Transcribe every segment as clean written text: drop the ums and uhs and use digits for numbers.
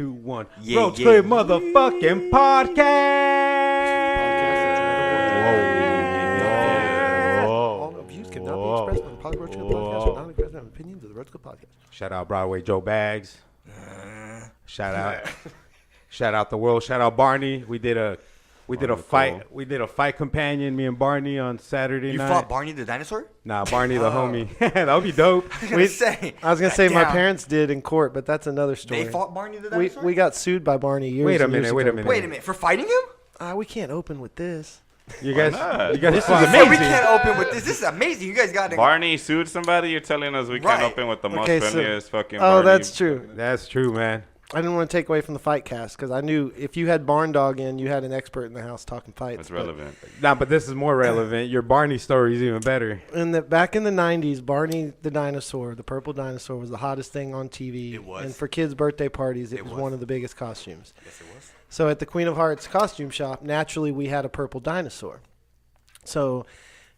2, 1. Yeah, Road yeah, Trip motherfucking podcast. All views cannot be expressed on the Road Trip podcast or non-aggressive opinions of the Road Trip podcast. Shout out Broadway Joe Bags. Shout out the world. Shout out Barney. We did a fight. Cool. We did a fight companion. Me and Barney on Saturday night. You fought Barney the dinosaur? Nah, Barney the homie. That would be dope. I was gonna say my parents did in court, but that's another story. They fought Barney the dinosaur. We got sued by Barney years. Wait a minute for fighting him? We can't open with this. You guys, this is amazing. We can't open with this. This is amazing. You guys got Barney sued somebody. You're telling us we can't open with the most friendliest fucking. Oh, that's true. That's true, man. I didn't want to take away from the fight cast because I knew if you had Barn Dog in, you had an expert in the house talking fights. That's relevant. But this is more relevant. Your Barney story is even better. Back in the 90s, Barney the dinosaur, the purple dinosaur, was the hottest thing on TV. It was. And for kids' birthday parties, it was one of the biggest costumes. Yes, it was. So at the Queen of Hearts costume shop, naturally, we had a purple dinosaur. So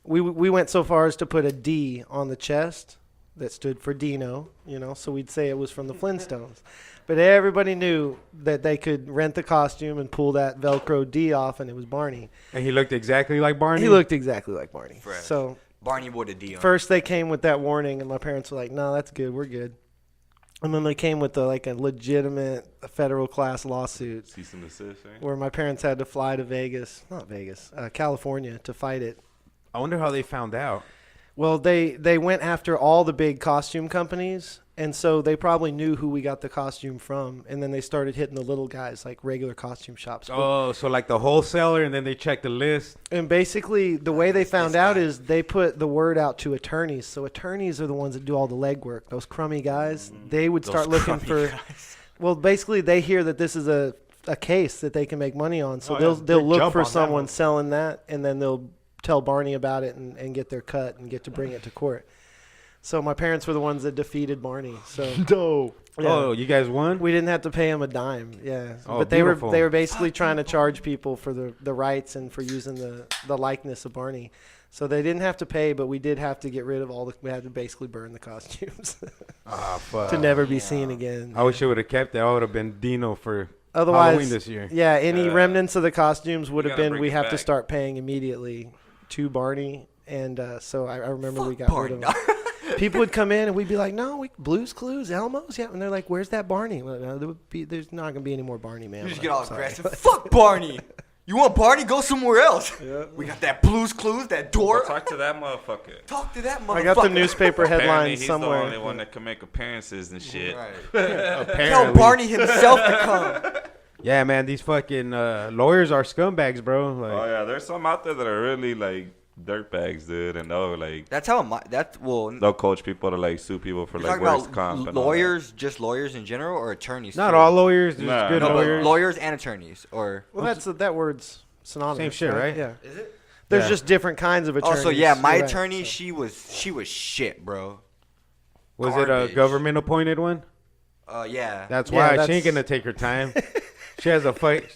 we went so far as to put a D on the chest that stood for Dino, so we'd say it was from the Flintstones. But everybody knew that they could rent the costume and pull that Velcro D off, and it was Barney. And he looked exactly like Barney? He looked exactly like Barney. Fresh. So Barney wore the D on. First they came with that warning, and my parents were like, no, that's good, we're good. And then they came with a legitimate federal class lawsuit. Cease and desist, right? Where my parents had to fly to California to fight it. I wonder how they found out. Well, they went after all the big costume companies, and so they probably knew who we got the costume from, and then they started hitting the little guys, like regular costume shops. Oh, so like the wholesaler, and then they checked the list. And basically, the way they found out is they put the word out to attorneys. So attorneys are the ones that do all the legwork. Those crummy guys, they would start looking for... Guys. Well, basically, they hear that this is a case that they can make money on, so they'll look for someone selling that, and then they'll tell Barney about it and get their cut and get to bring it to court. So my parents were the ones that defeated Barney. So dope. Yeah. Oh, you guys won? We didn't have to pay him a dime. Yeah. Oh, but they were basically trying to charge people for the rights and for using the likeness of Barney. So they didn't have to pay, but we did have to get rid of we had to basically burn the costumes fuck. to never be seen again. I wish I would have kept it. I would have been Dino for Halloween this year. Yeah, any remnants of the costumes would have been we have to start paying immediately to Barney. And so I remember we got rid of him. People would come in and we'd be like, no, Blue's Clues, Elmo's. Yeah. And they're like, where's that Barney? Well, there's not going to be any more Barney, man. You just get all aggressive. Fuck Barney. You want Barney? Go somewhere else. Yeah. We got that Blue's Clues, that door. Well, talk to that motherfucker. I got the newspaper headlines somewhere. He's the only one that can make appearances and shit. Right. Tell Barney himself to come. Yeah, man, these fucking lawyers are scumbags, bro. Like, oh, yeah, there's some out there that are really, like, dirtbags, dude, and they'll coach people to like sue people for like workers' comp. Lawyers, just lawyers in general, or attorneys? Not all lawyers, just good lawyers. Lawyers and attorneys, or that word's synonymous. Same shit, right? Yeah. Is it? There's just different kinds of attorneys. Oh, so yeah, my attorney, she was shit, bro. Was it a government appointed one? Yeah. That's why she ain't gonna take her time. She has a fight.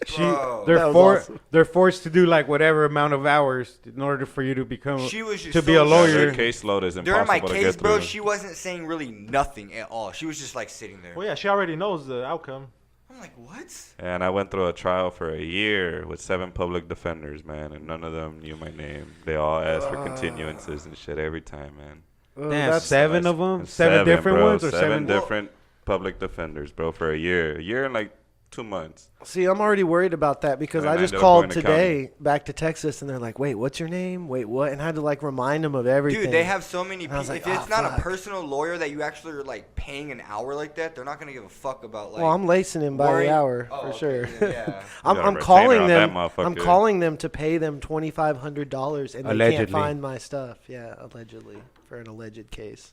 They're forced to do like whatever amount of hours in order for you to become be a lawyer. Their caseload is impossible during my to case, get bro, through. she wasn't saying really nothing at all. She was just like sitting there. Well, yeah, she already knows the outcome. I'm like, what? And I went through a trial for a year with 7 public defenders, man, and none of them knew my name. They all asked for continuances and shit every time, man. Damn, 7 of them? 7 different ones or 7 different public defenders, bro, for a year. A year and like 2 months. See, I'm already worried about that because I just called today back to Texas, and they're like, wait, what's your name? Wait, what? And I had to, like, remind them of everything. Dude, they have so many people. Like, if it's not a personal lawyer that you actually are, like, paying an hour like that, they're not going to give a fuck about, like... Well, I'm lacing him by the hour, for sure. Yeah. I'm calling them. I'm calling them to pay them $2,500, and they can't find my stuff. Yeah, allegedly, for an alleged case.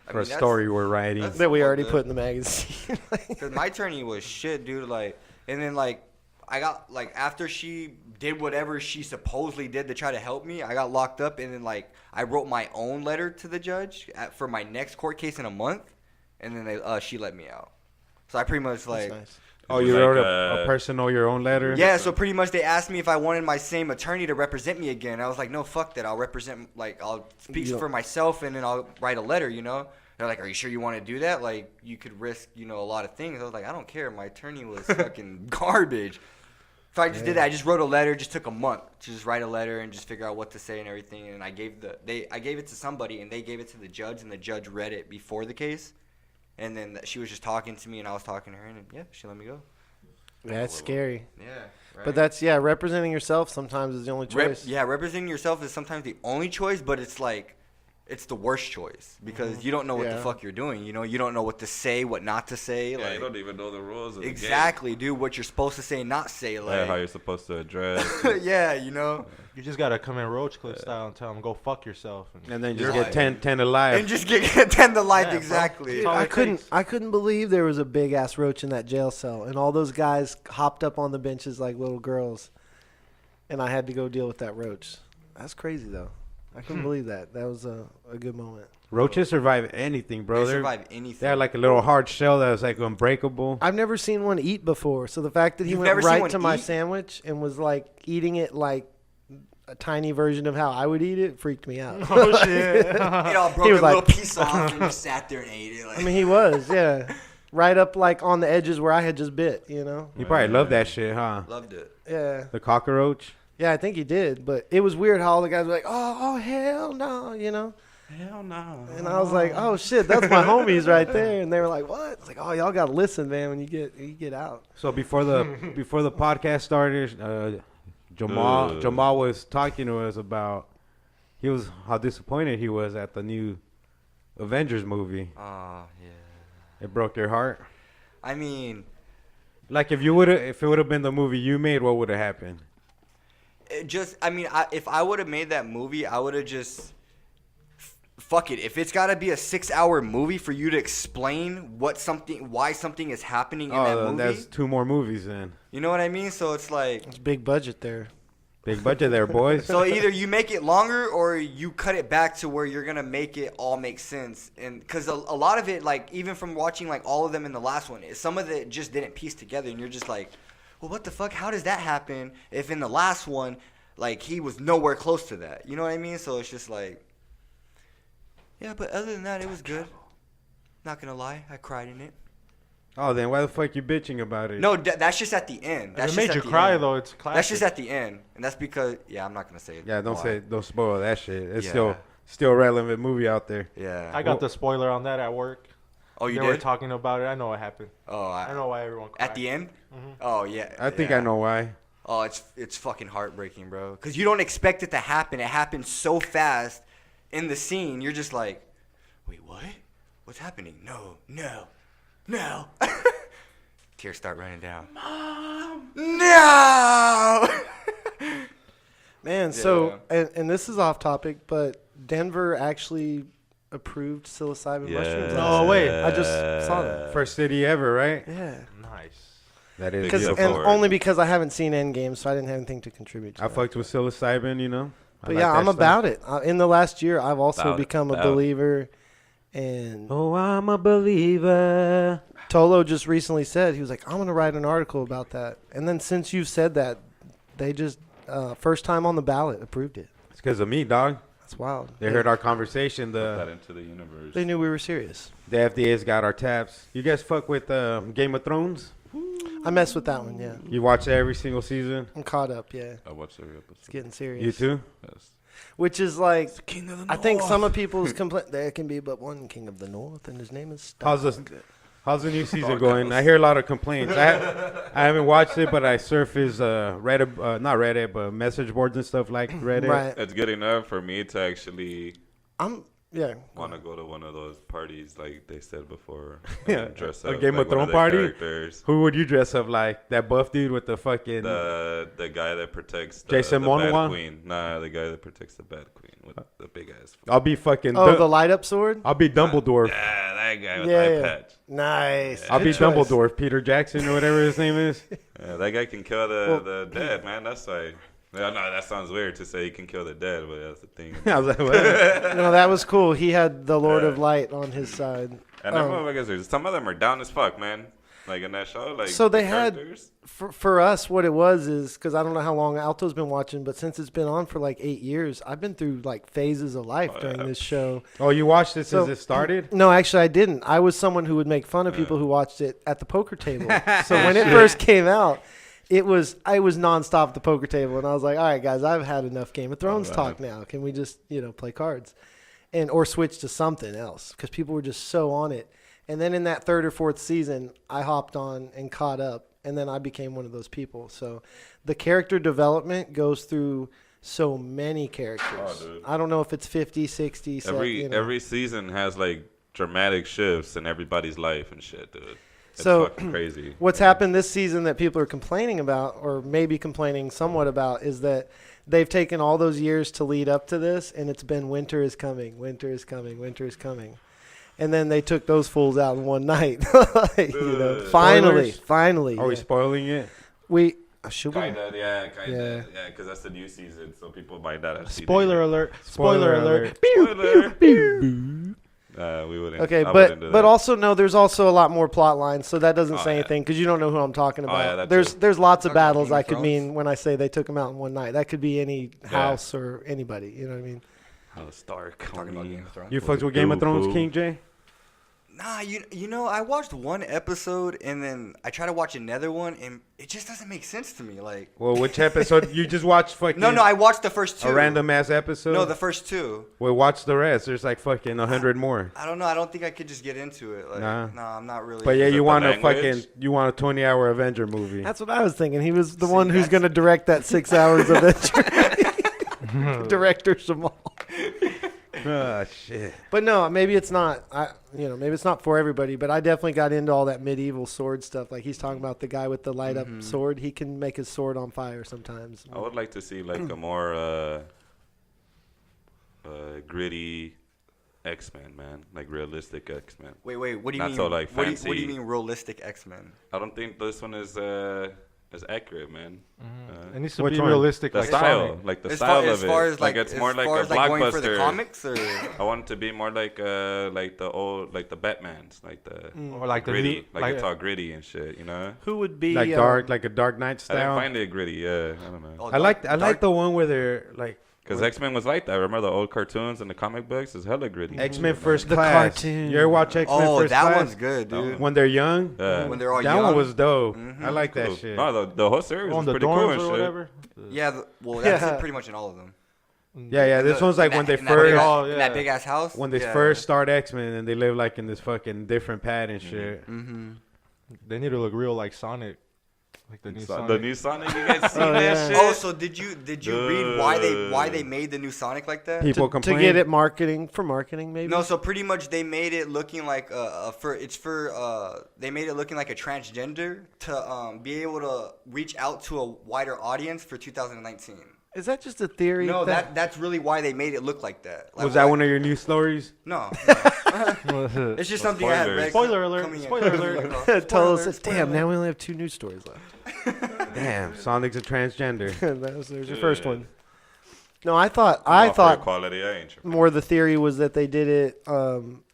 For a story we're writing. That we already put in the magazine. Because my attorney was shit, dude. Like, and then, like, I got, like, after she did whatever she supposedly did to try to help me, I got locked up. And then, like, I wrote my own letter to the judge for my next court case in a month. And then she let me out. So I pretty much, like... Nice. Oh, you wrote a personal, your own letter? Yeah, so pretty much they asked me if I wanted my same attorney to represent me again. I was like, no, fuck that. I'll speak for myself, and then I'll write a letter, you know? They're like, are you sure you want to do that? Like, you could risk, a lot of things. I was like, I don't care. My attorney was fucking garbage. So I just did that. I just wrote a letter. Just took a month to just write a letter and just figure out what to say and everything. And I gave it to somebody, and they gave it to the judge, and the judge read it before the case. And then she was just talking to me, and I was talking to her, and she let me go. Yeah, it's scary. Yeah. Right? But that's, representing yourself sometimes is the only choice. Representing yourself is sometimes the only choice, but it's like, it's the worst choice because you don't know what the fuck you're doing. You don't know what to say, what not to say. Yeah, like, you don't even know the rules of exactly, the game. dude. What you're supposed to say and not say. Like, how you're supposed to address. yeah, You just gotta come in Roach Clip style and tell them go fuck yourself. And then just get 10 alive. And just get 10 to life, Yeah, exactly. Dude, I couldn't believe there was a big ass roach in that jail cell, and all those guys hopped up on the benches like little girls, and I had to go deal with that roach. That's crazy though. I couldn't believe that. That was a good moment. Roaches survive anything, bro. They survive anything. They had like a little hard shell that was like unbreakable. I've never seen one eat before, so the fact that he went right to my sandwich and was like eating it like a tiny version of how I would eat it freaked me out. Oh shit! It all broke a little piece off and just sat there and ate it. Like. I mean, he was, right up like on the edges where I had just bit. You probably loved that shit, huh? Loved it. Yeah. The cockroach. Yeah, I think he did, but it was weird how all the guys were like, "Oh hell no," Hell no. And I was like, "Oh shit, that's my homies right there." And they were like, "What?" It's like, "Oh, y'all gotta listen, man, when you get out." So before the podcast started, Jamal was talking to us about how disappointed he was at the new Avengers movie. Oh yeah. It broke your heart. I mean, like if it would have been the movie you made, what would have happened? If I would have made that movie, I would have just fuck it. If it's got to be a 6-hour movie for you to explain why something is happening in that movie, that's 2 more movies then. You know what I mean? So it's like it's big budget there. Big budget there, boys. So either you make it longer or you cut it back to where you're gonna make it all make sense. And because a lot of it, like even from watching like all of them in the last one, some of it just didn't piece together, and you're just like, well, what the fuck? How does that happen if in the last one, like, he was nowhere close to that? You know what I mean? So it's just like, yeah, but other than that, it was good. Not going to lie. I cried in it. Oh, then why the fuck you bitching about it? No, that's just at the end. It made you cry, though. It's classic. That's just at the end. And that's because, I'm not going to say it. Yeah, don't spoil that shit. It's still a relevant movie out there. Yeah. I got the spoiler on that at work. Oh, you did? They were talking about it. I know what happened. Oh, I know why everyone cried. At the end? Mm-hmm. Oh, yeah. I think I know why. Oh, it's fucking heartbreaking, bro. Because you don't expect it to happen. It happens so fast in the scene. You're just like, wait, what? What's happening? No. Tears start running down. Mom! No! Man, so, and this is off topic, but Denver actually approved psilocybin mushrooms. No way. I just saw that. First city ever, right? Yeah. Nice. That is And only because I haven't seen Endgame, so I didn't have anything to contribute to. I fucked with psilocybin, But I'm about it. In the last year, I've also become a believer. And I'm a believer. Tolo just recently said, he was like, I'm going to write an article about that. And then since you said that, they just, first time on the ballot, approved it. It's because of me, dog. That's wild. They heard our conversation. Put that into the universe. They knew we were serious. The FDA's got our taps. You guys fuck with Game of Thrones? I messed with that one, yeah. You watch every single season? I'm caught up, yeah. I watched every episode. It's getting serious. You too? Yes. Which is like, King of the I think some of people's complaint, there can be but one King of the North, and his name is Stark. How's the new season going? I hear a lot of complaints. I haven't watched it, but I surface Reddit, not Reddit, but message boards and stuff like Reddit. Right. It's good enough for me to actually want to go to one of those parties like they said before. Yeah, dress a up Game like of Thrones one the party? characters. Who would you dress up like? That buff dude with the fucking... The guy that protects the Jason bad Momoa? queen. Nah, the guy that protects the bad queen with the big ass. I'll be fucking... the light up sword? I'll be Dumbledore. Yeah, that guy with the eye patch. Nice. I'll be Good choice. Dumbledore, Peter Jackson or whatever his name is. Yeah, that guy can kill the dead, man. That's why. No, that sounds weird to say he can kill the dead, but that's the thing. I was like, what? No, that was cool. He had the Lord of Light on his side. And them motherfuckers, some of them are down as fuck, man. Like in that show, like So they the had characters? for us what it was is because I don't know how long Alto's been watching, but since it's been on for like 8 years, I've been through like phases of life during this show. Oh, you watched it So- since it started? No, actually, I didn't. I was someone who would make fun of people who watched it at the poker table. So when it first came out, I was nonstop at the poker table, and I was like, all right, guys, I've had enough Game of Thrones talk now. Can we just play cards, or switch to something else? Because people were just so on it. And then in that 3rd or 4th season, I hopped on and caught up, and then I became one of those people. So the character development goes through so many characters. Oh, dude. I don't know if it's 50, 60. Every season has like dramatic shifts in everybody's life and shit, dude. It's So, fucking crazy. What's happened this season that people are complaining about, or maybe complaining somewhat about, is that they've taken all those years to lead up to this, and it's been winter is coming, winter is coming, winter is coming. And then they took those fools out in one night. Finally. Are we spoiling it? Should we? Kinda, yeah, because that's the new season, so people might not have seen Spoiler it. alert! Spoiler alert! Spoiler. We wouldn't. Okay, I wouldn't do but that. also no, there's also a lot more plot lines, so that doesn't say yeah. anything because you don't know who I'm talking about. yeah, that's there's lots of Talking about battles Game of I could Thrones? mean when I say they took them out in one night. That could be any house or anybody. You know what I mean? Oh, Stark. Talking about Game of Thrones. You fucked with Game of Thrones, Boo. King J? Nah, you know, I watched one episode and then I tried to watch another one and it just doesn't make sense to me. Like, Well, which episode? You just watched fucking no, I watched the first 2. a random ass episode? No, the first 2. Well, watch the rest. There's like fucking 100 more. I don't know. I don't think I could just get into it. Like, Nah. I'm not really. But yeah, Is it you the want a language? fucking 20-hour Avenger movie. That's what I was thinking. He was the See, one who's that's- going to direct that 6 hours of it. Director Jamal. Oh shit. But no, maybe it's not. Maybe it's not for everybody. But I definitely got into all that medieval sword stuff. Like he's talking about the guy with the light up sword. He can make his sword on fire sometimes. I would like to see like a more gritty X-Men, man, like realistic X-Men. Wait. What do you Not mean? so, like, what do you fancy. mean realistic X-Men? I don't think this one is accurate, man. It needs to Which be one? realistic, The like style, Sonic. like the As style far, of as far as it, like it's as more like far a as like going for the blockbuster. comics, or I want it to be more like the old, like the Batmans, like the Or like the gritty, new, like it's all gritty and shit, you know. Who would be Like dark, like a Dark Knight I didn't style. find it gritty, yeah. I don't know. Oh, I like Dark- the one where they're like Because X-Men was like that. Remember the old cartoons and the comic books? It's hella gritty. X-Men First The Class. cartoon. You ever watch X-Men Oh, First that Class? one's good, dude. When they're young. Yeah. When they're all That young. one was dope. Mhm. I like Cool. that shit. No, the whole series On was the pretty dorms cool and or shit. whatever. Yeah, well, that's Yeah. pretty much in all of them. Yeah, this one's like when they in first Oh, in that yeah. big ass house. when they Yeah. first start X-Men and they live like in this fucking different pad and shit. Mm-hmm. They need to look real like Sonic, like the new Sonic. The new Sonic, you guys seen Oh, that yeah. shit? Oh, so did you read why they made the new Sonic like that? People to complain. get it marketing maybe. No, so pretty much they made it looking like they made it looking like a transgender to be able to reach out to a wider audience for 2019. Is that just a theory? No, that's really why they made it look like that. Like, Was that why- one of your news stories? No, Spoiler it's just something I had read. alert! coming in. Spoiler alert! Tell us. Spoiler Damn, alert. now we only have 2 news stories left. Damn, Sonic's a transgender. There's your first one. No, I thought quality. I ain't tripping. more the theory was that they did it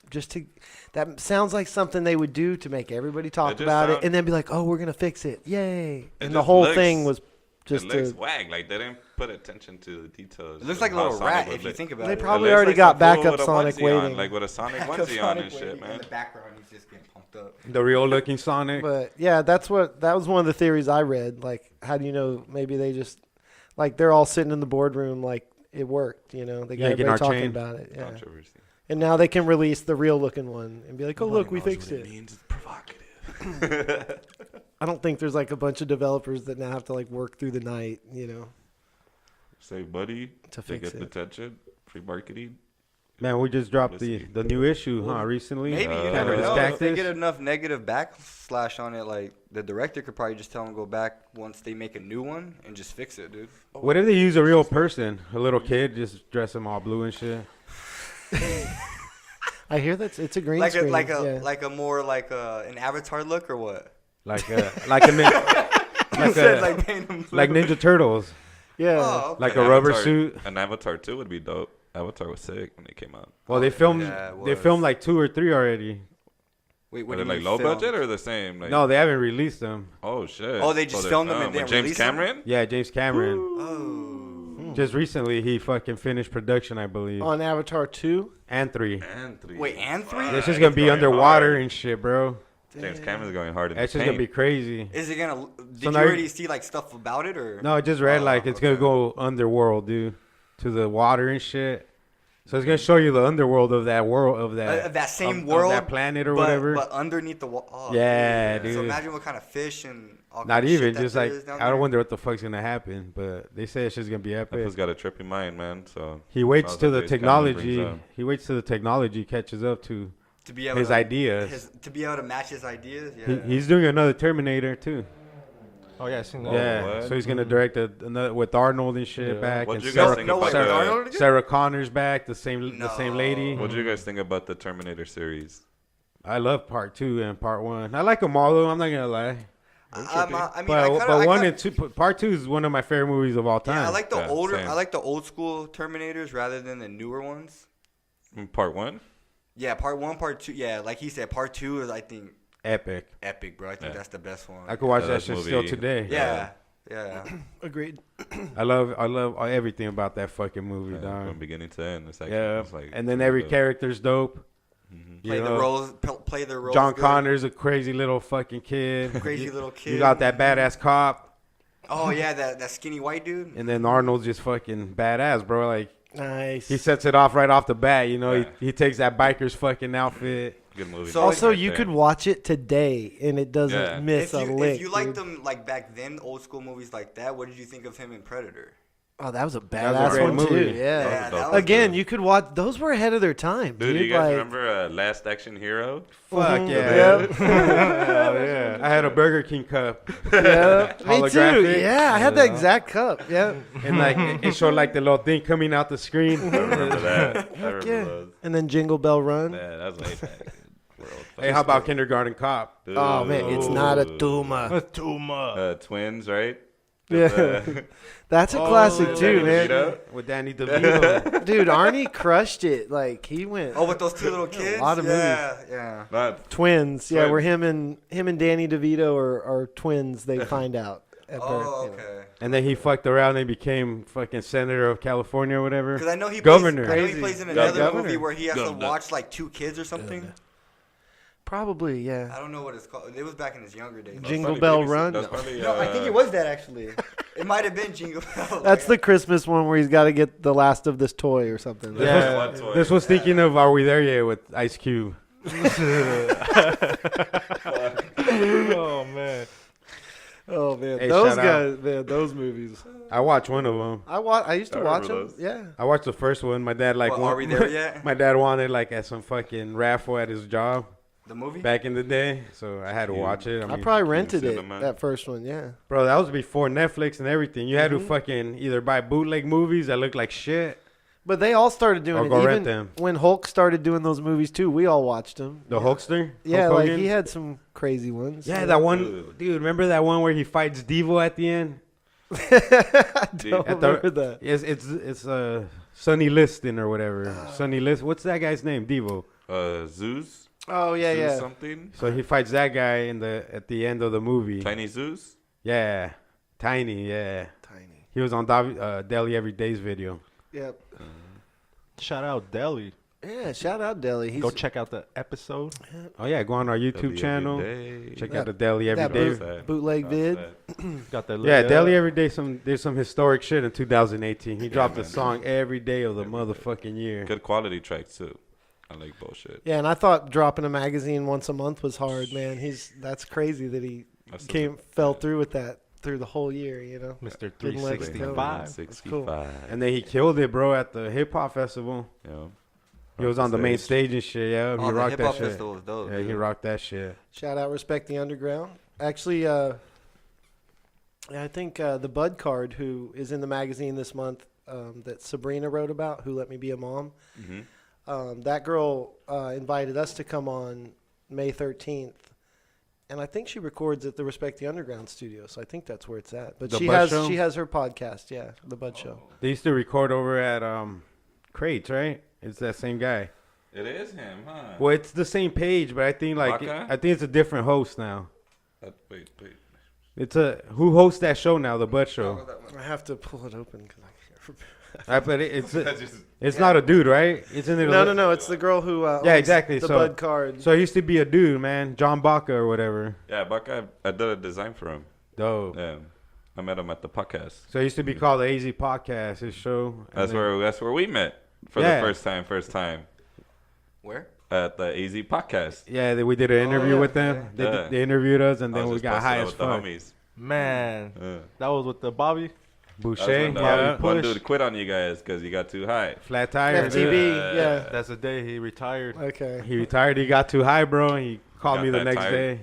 just to. That sounds like something they would do to make everybody talk just about it, sound- and then be like, "Oh, we're gonna fix it, yay!" And the just whole looks- thing was just it looks to. wag. Like they didn't put attention to the details. It looks of like a how little Sonic rat would if you look. think about They it. probably It looks already like got some fool backup with a Sonic onesie waiting. on, like with a Sonic onesie on and shit, In man. the background, he's just getting pumped up. The real looking Sonic. But yeah, that was one of the theories I read. Like, how do you know? Maybe they just like they're all sitting in the boardroom, like it worked. You know, they got Yanking everybody our talking chain. about it. Yeah. Controversy. And now they can release the real looking one and be like, "Oh, look, we fixed it." means it's provocative. I don't think there's like a bunch of developers that now have to like work through the night, you know, Save money to to fix get the it. attention. Free marketing. Man, we just dropped the Publicity. new issue, huh? Recently. Maybe you Uh, never Cannabis know. If they Cactus. get enough negative backlash on it, like the director could probably just tell them to go back once they make a new one and just fix it, dude. What if they use a real person, a little kid, just dress him all blue and shit? I hear it's a green Like screen. a more like an Avatar look or what? Like Paint 'em blue. like Ninja Turtles, yeah. Oh, okay. like a rubber Avatar- suit. An Avatar 2 would be dope. Avatar was sick when they came out. Well, they filmed Yeah, it they was. filmed like 2 or 3 already. Wait, Are what they do you like mean low filmed? budget or the same? Like, No, they haven't released them. Oh shit. Oh, they just filmed them and with didn't James release them? Cameron. Yeah, James Cameron. Oh. Just recently, he fucking finished production, I believe, On Avatar 2? and 3. And 3. Wait, and 3? It's just gonna be going underwater hard. and shit, bro. James Cameron's going hard in That's the just gonna be paint. crazy. Is it gonna? Did So you now you- already see like stuff about it or? No, I just read like it's gonna okay. go underworld, dude, to the water and shit. So it's gonna show you the underworld of that world, of that same of world, that planet or but, whatever. but underneath the wall. Oh, Yeah, So dude. imagine what kind of fish and all Not kind of shit even that just there like is down I don't there. wonder what the fuck's gonna happen, but they say it's just gonna be That epic. fool's got a trippy mind, man. So He waits Sounds till like the James Cameron brings technology. up. He waits till the technology catches up to to be able his to, ideas. to be able to match his ideas. Yeah. He's doing another Terminator too. Oh yeah, I seen that. Yeah, what? so he's gonna direct another with Arnold and shit Yeah. back, What'd and you guys Sarah, think No, about wait, Sarah, Arnold again? Sarah Connor's back, the same lady. what do you guys think about the Terminator series? I love part 2 and part 1. I like them all though. I'm not gonna lie. I mean, But one and two, part 2 is one of my favorite movies of all time. Yeah, I like the Yeah, older. same. I like the old school Terminators rather than the newer ones. Part 1? Yeah, part 1, part 2. Yeah, like he said, part 2 is I think Epic. epic, bro. I think Yeah. that's the best one. I could watch Yeah, that that shit movie- still today. yeah, yeah. Agreed. I love everything about that fucking movie, Yeah, dog. from beginning to end. It's actually, Yeah, it's like, and then every character's dope. You Play the know, roles. Play their roles. John good. Connor's a crazy little fucking kid. Crazy little kid. You got that badass cop, Oh yeah, that skinny white dude. and then Arnold's just fucking badass, bro. Like Nice. he sets it off right off the bat. You know, Yeah. he takes that biker's fucking outfit. good movie. So- Also, right you there. could watch it today and it doesn't Yeah. miss a lick. If you liked dude. them like back then, old school movies like that, what did you think of him in Predator? Oh, that was a was a badass great one movie. too. That Yeah. was Yeah, dope. that was Again, good. you could watch. Those were ahead of their time, Dude, dude. you guys like, remember Last Action Hero? Fuck Mhm. yeah. Hell yeah. I had a Burger King cup. yeah, me too. Holographic. Yeah, I had that exact cup. Yeah. And like it showed like the little thing coming out the screen. I remember that. I remember Yeah. those. And then Jingle Bell Run. Man, that was way back. World. Hey, how about Kindergarten Cop? Oh man, it's not a Dude. tumor. Twins, right? Yeah, that's a classic too, Danny man. DeVito. With Danny DeVito. Dude, Arnie crushed it. Like he went. Oh, with those two little kids. lot of yeah. Not Twins. Yeah, where Twins. him and Danny DeVito are twins. They find out at birth. Oh, you know. okay. And then he fucked around and became fucking senator of California or whatever. Because I know he Governor. Plays, I know he Crazy. plays in another Governor. movie where he has to Governor. watch like two kids or something. Probably, yeah. I don't know what it's called. It was back in his younger days. Jingle probably Bell babysit- Run? that was probably, No, I think it was that actually. It might have been Jingle Bell. That's the Christmas one where he's got to get the last of this toy or something. Yeah, One toy. this was thinking of Are We There Yet with Ice Cube. Oh man. Oh man, Hey, those shout guys, man, those movies. I watched one of them. I used to I watch remember them. those. Yeah. I watched the first one. My dad like Well, won- Are We There Yet? My dad wanted like at some fucking raffle at his job The movie? back in the day, so I had to Yeah. watch it. I I mean, probably rented it, cinema. that first one, yeah. bro, that was before Netflix and everything. You had to Mhm. fucking either buy bootleg movies that looked like shit. But they all started doing Or it. go rent Even them. when Hulk started doing those movies too, we all watched them. The Hulkster. Yeah, Hulk like Hogan? he had some crazy ones. Yeah, that one, dude. Remember that one where he fights Devo at the end? I don't At the- remember that. It's Sonny Liston or whatever. Sonny Liston. What's that guy's name? Devo. Zeus? Oh yeah, Zeus yeah. something? So he fights that guy at the end of the movie. Tiny Zeus? Yeah, Tiny. Yeah, Tiny. he was on Deli Every Day's video. Yep. Shout out Deli. Yeah, shout out Deli. He's Go check out the episode. Oh yeah, go on our YouTube Every channel. day. Check Yeah, out the Deli Every that Day. boot- bootleg vid. Got the Yeah, Deli Every Day. There's some historic shit in 2018. He dropped a man. song every day of the Every day. motherfucking year. Good quality tracks too. I like bullshit. Yeah, and I thought dropping a magazine once a month was hard, man. That's crazy that he That's fell through with that through the whole year, you know. Mr. Didn't let it go. 365. 65. And then he killed it, bro, at the hip hop festival. Yeah. He was on the main stage and shit. Yeah, Oh, he the rocked hip that hop shit. festival was dope. Yeah, he dude. rocked that shit. Shout out Respect the Underground. Actually, I think the Bud Card, who is in the magazine this month, that Sabrina wrote about, Who Let Me Be a Mom. Mm-hmm. That girl invited us to come on May 13th. And I think she records at the Respect the Underground studio, so I think that's where it's at. But The she Bud has Show? she has her podcast, yeah, the Bud Show. They used to record over at Crates, right? It's that same guy. It is him, huh? Well, it's the same page, but I think Baka? I think it's a different host now. Wait. It's who hosts that show now, the Butt Show. I have to pull it open because I can't remember. But it's not a dude, right? It's in there. No. It's the girl who. Yeah, owns exactly. The So- Bud card. So he used to be a dude, man, John Baca or whatever. Yeah, Buck, I did a design for him. Dope. Yeah, I met him at the podcast. So it used to be called the AZ Podcast, his show. And That's where we met for Yeah. the first time Where? at the AZ podcast. we did an interview yeah. with them. Yeah. They interviewed us, and I then was we just got busting high out as with the fuck. homies. Man, Yeah. that was with the Bobby. Boucher, That's when yeah. one Push. dude quit on you guys because you got too high. Flat tire. FTB, dude. yeah. That's the day he retired. Okay. He retired. He got too high, bro. And he called Got me the that next tired. day.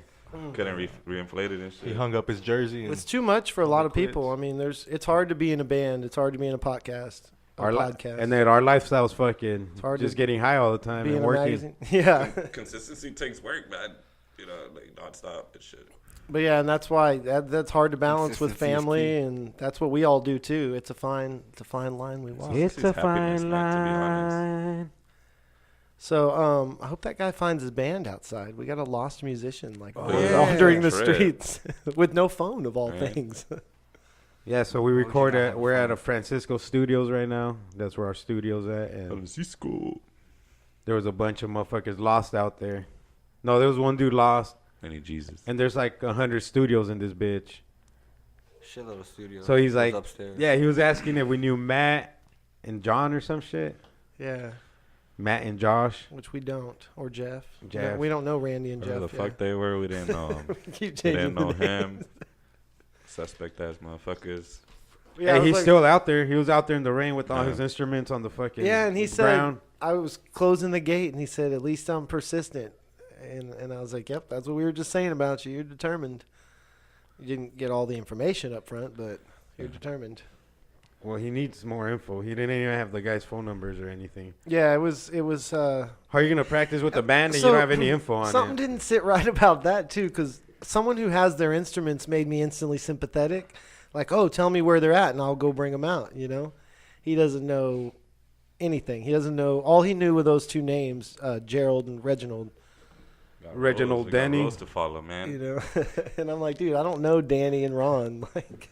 Couldn't reinflate it and He shit. hung up his jersey. And It's too much for a lot of quits. people. I mean, it's hard to be in a band. It's hard to be in a podcast. Podcast. And then our lifestyle's fucking hard just to getting high all the time be and in a working. magazine. Yeah. Consistency takes work, man. You know, like nonstop and shit. But yeah, and that's why that's hard to balance with Consistency is family, key. and that's what we all do too. It's a fine line we walk. It's a Happiness, fine man, to be honest. line. So I hope that guy finds his band outside. We got a lost musician like Oh, yeah. wandering the Trip. streets with no phone of all Right. things. Yeah, so we you record not at have we're fun? at a Francisco Studios right now. That's where our studio's at, and School. there was a bunch of motherfuckers lost out there. No, there was one dude lost, Any Jesus. and there's like 100 studios in this bitch. Shitload of studios. So he's Goes like, upstairs. yeah, he was asking if we knew Matt and John or some shit. Yeah, Matt and Josh. which we don't, or Jeff. Jeff. No, we don't know Randy and Whatever Jeff. the fuck they were, we didn't know 'em. Keep We changing didn't know the him. names. Suspect ass motherfuckers. Yeah, I Hey, was he's like- still out there. He was out there in the rain with all Yeah. his instruments on the fucking Yeah, and he said ground. I was closing the gate, and he said, "At least I'm persistent." And I was like, "Yep, that's what we were just saying about you. You're determined. You didn't get all the information up front, but you're determined." Well, he needs more info. He didn't even have the guy's phone numbers or anything. Yeah, it was. How are you gonna practice with the band and So, you don't have any info on something it? didn't sit right about that too, because someone who has their instruments made me instantly sympathetic. Like, oh, tell me where they're at, and I'll go bring them out. You know, he doesn't know anything. He doesn't know. All he knew were those two names, Gerald and Reginald. Got Reginald rules. We got Denny. rules to follow, man. You know, and I'm like, dude, I don't know Danny and Ron. Like,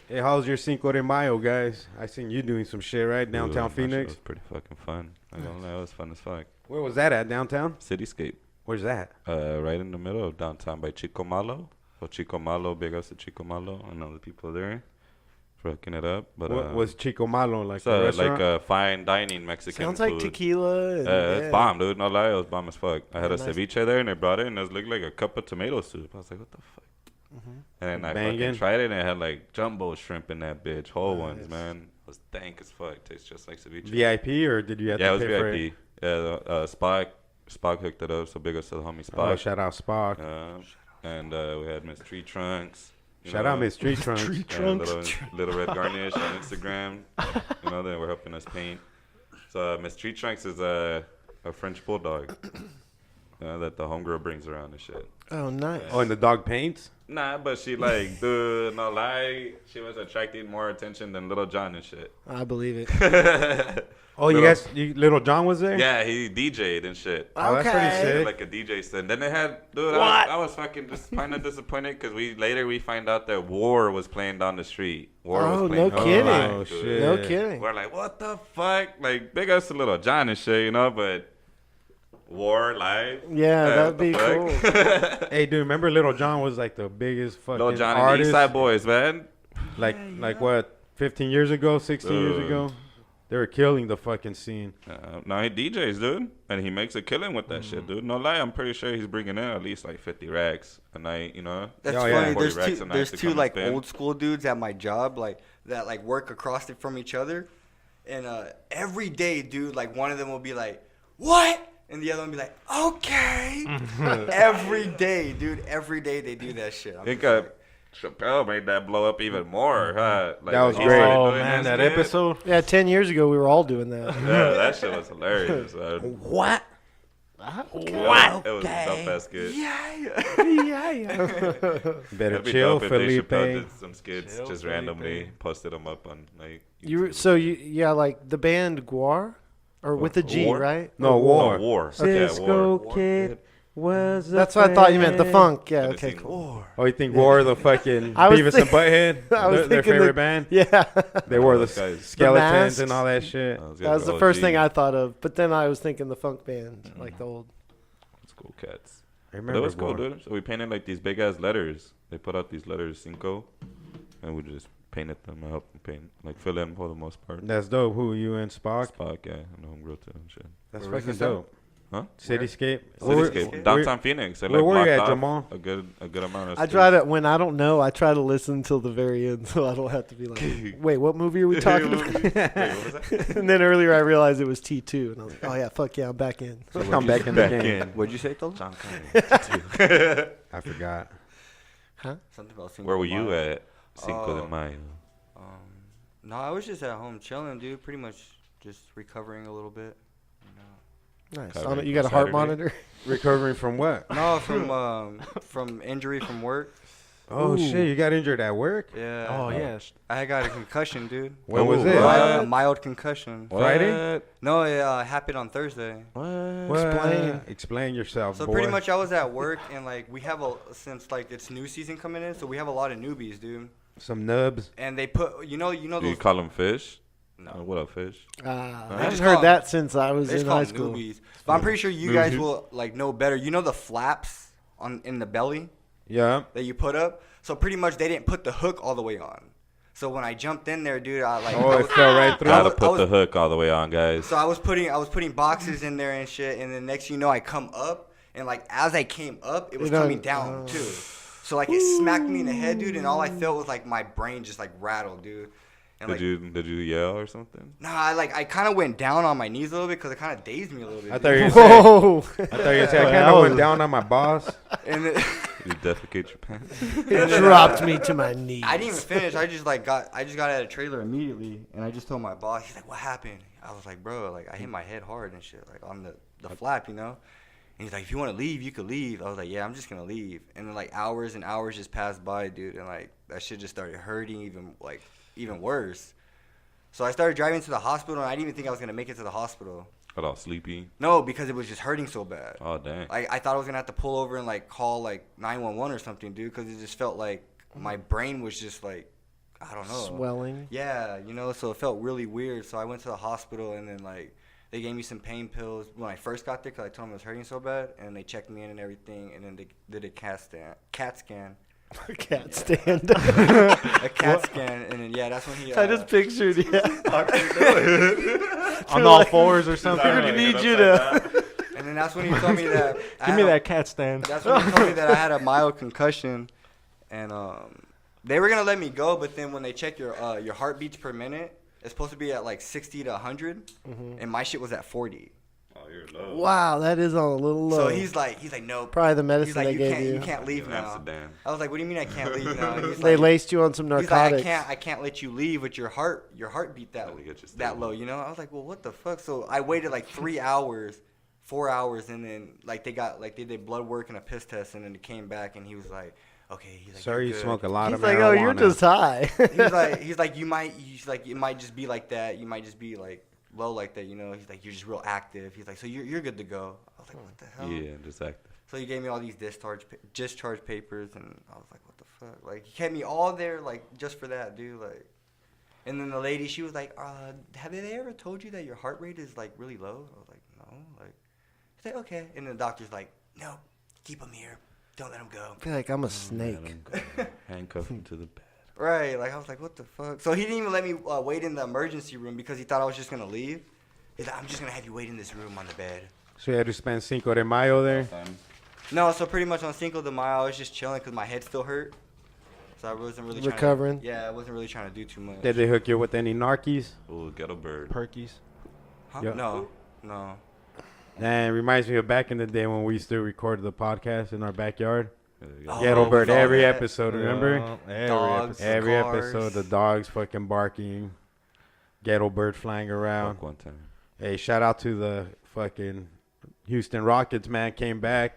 Hey, how's your Cinco de Mayo, guys? I seen you doing some shit, right? Dude, Downtown that shit Phoenix. was pretty fucking fun. I don't know, it was fun as fuck. Where was that at? Downtown? Cityscape, Where's that? right in the middle of downtown by Chico Malo. So Chico Malo, big ups to Chico Malo and all the people there, fucking it up. But What was Chico Malo like? it's a like restaurant? a fine dining Mexican sounds food. like tequila. And, It's bomb, dude. No lie, it was bomb as fuck. I had Yeah, a nice. ceviche there, and they brought it, and it looked like a cup of tomato soup. I was like, what the fuck? Mm-hmm. And then I Banging. fucking tried it, and it had like jumbo shrimp in that bitch, whole Nice. ones, man. It was dank as fuck. Tastes just like ceviche. VIP or did you have Yeah, to it was pay for it? VIP. Yeah, Spock hooked it up, so big ups to the homie Oh, Spock. shout out Spock. And we had Miss Tree Trunks. you Shout know, out Miss Tree Trunks. and little Red Garnish on Instagram. You know, they were helping us paint. So Miss Tree Trunks is a French bulldog that the homegirl brings around and shit. Oh, nice. Oh, and the dog paints? Nah, but she like, dude, no lie, she was attracting more attention than Little John and shit. I believe it. Oh, you Little- guys, Little John was there? Yeah, he DJ'd and shit. Oh, that's pretty Okay. He had sick. like a DJ stand. Then they had, dude, What? I was fucking just kind of disappointed because we find out that War was playing down the street. War Oh, was playing no down kidding. the line, Oh, dude. shit. No kidding. We're like, what the fuck? Like, big ups to Little John and shit, you know, but War live? Yeah, what that'd the be fuck? cool. Hey, dude, remember Little John was like the biggest fucking Little John and the artist? East Side Boys, man. Like what, 15 years ago, 16 years Dude. ago? They were killing the fucking scene. Now he DJs, dude, and he makes a killing with that shit, dude. No lie, I'm pretty sure he's bringing in at least like 50 racks a night, you know? That's Oh, yeah. funny. 40 There's racks two. a night There's to two come like spin. old school dudes at my job, like that, like work across it from each other, and every day, dude, like one of them will be like, "What?" and the other one will be like, "Okay." Every day, dude. Every day they do that shit. I think Chappelle made that blow up even more, huh? Like, That was when he great. started Oh doing man, that that shit. episode. Yeah, 10 years ago we were all doing that. Yeah, that shit was hilarious. What? What? It was a dope ass skit. Better It'd be chill, dope if Dave Chappelle Felipe. did some skits, Chill, just Felipe. randomly posted them up on like. You YouTube. so you yeah, like the band Guar. Or with a G, War? right? No, War. No, War. Cisco War. Kid was. That's what I thought you meant. The funk. Yeah. Could've Okay. seen Cool. Oh, you think War the fucking I was Beavis and Butthead? I was Their thinking favorite the- band. Yeah. They wore the Those guys. skeletons masks. and all that shit. Those That guys was the are first OG. thing I thought of. But then I was thinking the funk band, like the old. It's cool cats. I But remember it was cool, War. dude. So we painted like these big ass letters. They put out these letters, Cinco, and we just painted them. I helped them paint, like fill in for the most part. That's dope. Who you and Spock? Spock, yeah, and homegirl too and shit. That's Where was fucking this at? dope. Huh? Cityscape. Cityscape. Downtown Phoenix. I where like were you blocked at, off Jamal? a good amount of I space. try to when I don't know. I try to listen until the very end, so I don't have to be like, "Wait, what movie are we talking about?" Wait, what was that? And then earlier I realized it was T2, and I was like, "Oh yeah, fuck yeah, I'm back in." I'm back in the game. What'd you say, Tolo? John Connor. I forgot. Something about Cinco Where were de you Mayo. at? Cinco de Mayo. No, I was just at home chilling, dude. Pretty much just recovering a little bit. Nice. Covering You got a from heart Saturday. monitor? Recovering from what? No, from injury from work. Oh Ooh. shit! You got injured at work? Yeah. Oh yes. I got a concussion, dude. When was it? A mild concussion. Friday? No, it happened on Thursday. What? Explain yourself, So boy. pretty much I was at work and like we have since like it's new season coming in, so we have a lot of newbies, dude. Some nubs. And they put you know Do you those call them fish? no. What up, fish? I They haven't just heard call- that since I was They just in call high them school. newbies. But I'm pretty sure you guys will like know better. You know the flaps in the belly Yeah. that you put up? So pretty much they didn't put the hook all the way on. So when I jumped in there, dude, I like Oh, I it was- fell right through. Gotta I put was- the hook all the way on, guys. So I was putting boxes in there and shit, and then next thing you know, I come up, and like as I came up, it was You know, coming down too. So like it smacked me in the head, dude, and all I felt was like my brain just like rattled, dude. And Did you yell or something? Nah, I kind of went down on my knes a little bit because it kind of dazed me a little bit. I dude. thought you were saying. Whoa! I thought you said I That kind of was- went down on my boss. And then, Did you defecate your pants? It dropped me to my knees. I didn't even finish. I just got out of the trailer immediately, and I just told my boss. He's like, "What happened?" I was like, "Bro, like I hit my head hard and shit, like on the flap, you know." And he's like, "If you want to leave, you could leave." I was like, "Yeah, I'm just gonna leave." And then like hours and hours just passed by, dude, and like that shit just started hurting even worse. So I started driving to the hospital, and I didn't even think I was gonna make it to the hospital. Got all sleepy. No, because it was just hurting so bad. Oh dang. Like I thought I was gonna have to pull over and like call like 911 or something, dude, because it just felt like my brain was just like, I don't know. Swelling. Yeah, you know, so it felt really weird. So I went to the hospital, and then like they gave me some pain pills when I first got there, because I told them it was hurting so bad, and they checked me in and everything, and then they did a CAT scan, Cat stand. a CAT scan, and then yeah, that's when he. I just pictured, yeah. On all fours or something. We're gonna need you to. and then that's when he told me that. I Give me had a- that cat stand. That's when he told me that I had a mild concussion, and they were gonna let me go, but then when they check your heartbeats per minute, it's supposed to be at like 60 to 100, and my shit was at 40. Oh, you're low. Wow, that is on a little low. So he's like, nope. Probably the medicine He's like, they you gave can't, you. you can't leave now. Amsterdam. I was like, what do you mean I can't leave now? And he's They like, laced you on some he's narcotics. like, I can't let you leave with your heartbeat Gotta get you that stable. low, you know? I was like, well, what the fuck? So I waited like 3 hours, 4 hours, and then like they did blood work and a piss test, and then it came back, and he was like, okay, he's like, Sir, you're you good. smoke a lot He's of like, marijuana. oh, you're just high. He's like, it might just be like that. You might just be like low like that, you know? He's like, you're just real active. He's like, so you're good to go. I was like, what the hell? Yeah, just active. So he gave me all these discharge papers, and I was like, what the fuck? Like, he kept me all there, like, just for that, dude. Like, and then the lady, she was like, have they ever told you that your heart rate is, like, really low? I was like, no. Like, she's like, okay. And then the doctor's like, no, keep him here. Don't let him go. I feel like I'm a snake. Handcuff him to the bed. Right. Like, I was like, what the fuck? So he didn't even let me wait in the emergency room because he thought I was just going to leave. He's like, I'm just going to have you wait in this room on the bed. So you had to spend Cinco de Mayo there. No, so pretty much on Cinco de Mayo, I was just chilling because my head still hurt. So I wasn't really Recovering? Yeah, I wasn't really trying to do too much. Did they hook you with any narkies? Ooh, ghetto bird. Perkies. Huh? Yeah. No. And it reminds me of back in the day when we used to record the podcast in our backyard. Oh, Ghetto Bird we saw every that. episode, remember? Dogs. Every Cars. episode, the dogs fucking barking, Ghetto Bird flying around. Fuck one time. Hey, shout out to the fucking Houston Rockets, man. Came back.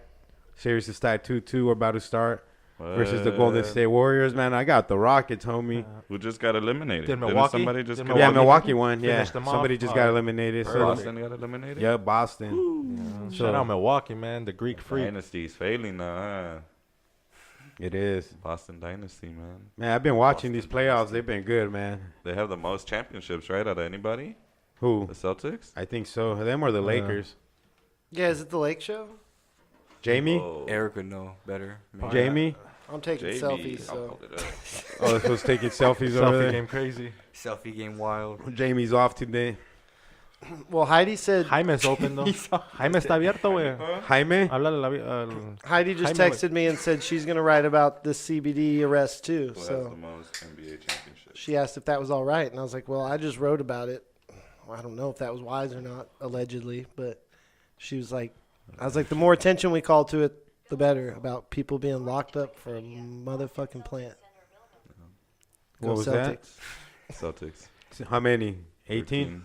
Series is tied 2-2. We're about to start. versus the Golden State Warriors. Man, I got the Rockets, homie. Who just got eliminated? Did Didn't Milwaukee? somebody just Did get Yeah, Milwaukee eliminated? Milwaukee won. Yeah, finished them off? somebody just got eliminated. So Boston got eliminated? yeah, Boston. Yeah. Shout out Milwaukee, man. The Greek freak. Dynasty's failing now, huh? It is. Boston Dynasty, man. Man, I've been watching these playoffs. They've been good, man. They have the most championships, right, out of anybody? Who? The Celtics? I think so. Them or the Lakers. Yeah, is it the Lake Show? Jamie? Whoa. Eric would know better. Maybe. Jamie? I'm taking JB, selfies, I'll so. pull it up. Oh, this was taking selfies over Selfie there. game crazy. Selfie game wild. Jamie's off today. Well, Heidi said Jaime's open, though. Jaime está abierto, güey. Jaime? Háblale al... Heidi just Jaime, texted me and said she's gonna write about the CBD arrest too. Who has So the most NBA championships? she asked if that was all right, and I was like, well, I just wrote about it. Well, I don't know if that was wise or not, allegedly, but she was like, I was like, the more attention we call to it, the better. About people being locked up for a motherfucking plant. Go What was that? Celtics. How many? 18? 13.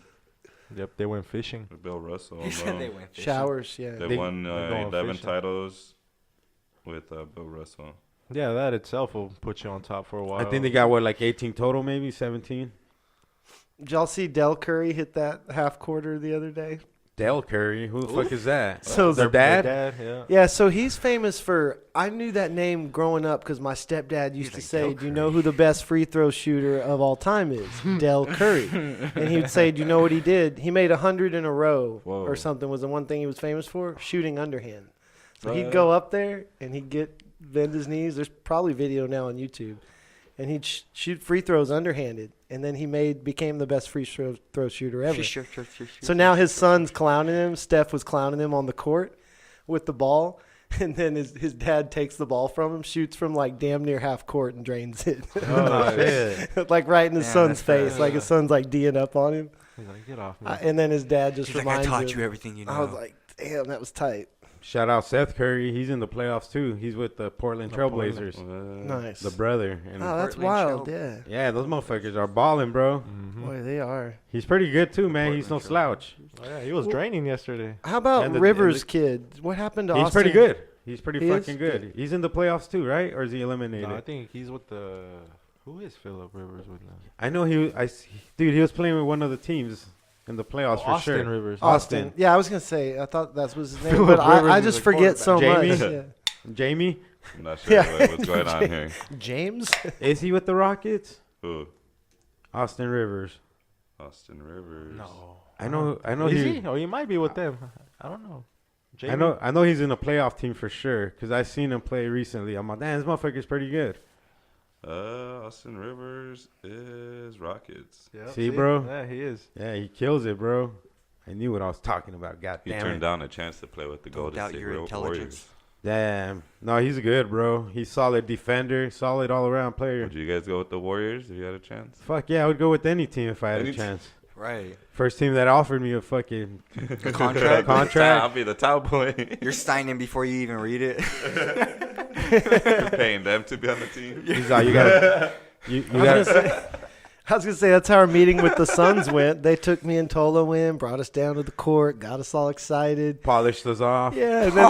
Yep, they went fishing. With Bill Russell. He said they bro. went fishing. Showers, yeah. They They- won they're going 11 fishing. titles with Bill Russell. Yeah, that itself will put you on top for a while. I think they got, what, like 18 total, maybe? 17? Did y'all see Del Curry hit that half quarter the other day? Del Curry? Who the fuck is that? So Their Their dad? yeah. Yeah, so he's famous for. I knew that name growing up because my stepdad used to like, say, Del "Do you know who the best free throw shooter of all time is?" Del Curry, and he would say, "Do you know what he did? He made 100 in a row Whoa. or something." Was the one thing he was famous for? Shooting underhand. So he'd What? go up there and he'd bend his knees. There's probably video now on YouTube, and he'd shoot free throws underhanded, and then he became the best free throw shooter ever. Sure. So now his son's clowning him. Steph was clowning him on the court with the ball. And then his dad takes the ball from him, shoots from like damn near half court and drains it. Oh, shit. Like right in his Damn, son's that's face. bad. Like his son's like D'ing up on him. He's like, get off me. And then his dad just He's like, I reminds taught him. you everything you know. I was like, damn, that was tight. Shout out Seth Curry. He's in the playoffs, too. He's with the Portland Trailblazers. Nice. The brother. And Oh, that's Portland wild. Yeah. yeah, those motherfuckers are balling, bro. Boy, they are. He's pretty good, too, man. He's no Portland slouch. Oh, yeah, he was draining yesterday. How about And the- Rivers' and the- kid? What happened to He's Austin? pretty good. He's pretty He is? fucking good. He's in the playoffs, too, right? Or is he eliminated? No, I think he's with the... Who is Phillip Rivers with now? I know dude, he was playing with one of the teams in the playoffs for Austin sure. Rivers. Austin. Yeah, I was going to say, I thought that was his name. Phillip But I Rivers is just the forget so quarterback. much. Jamie? Yeah. Jamie? I'm not sure Yeah. what's going on here. James? Is he with the Rockets? Who? Austin Rivers. Austin Rivers. No. I know Is he? Or he might be with them. I don't know. I know he's in a playoff team for sure because I seen him play recently. I'm like, damn, this motherfucker's pretty good. Austin Rivers is Rockets. Yep, See, bro? Yeah, he is. Yeah, he kills it, bro. I knew what I was talking about. God He damn turned it. down a chance to play with the Don't Golden doubt State your Warriors. intelligence. Damn. No, he's good, bro. He's solid defender, solid all around player. Would you guys go with the Warriors if you had a chance? Fuck yeah, I would go with any team if I had Any a t- chance. Right. First team that offered me a fucking Contract. I'll be the top boy. You're signing before you even read it. You're paying them to be on the team. He's like, you gotta, you gotta. I was gonna say that's how our meeting with the Suns went. They took me and Tolo in, brought us down to the court, got us all excited. Polished us off. Yeah, and then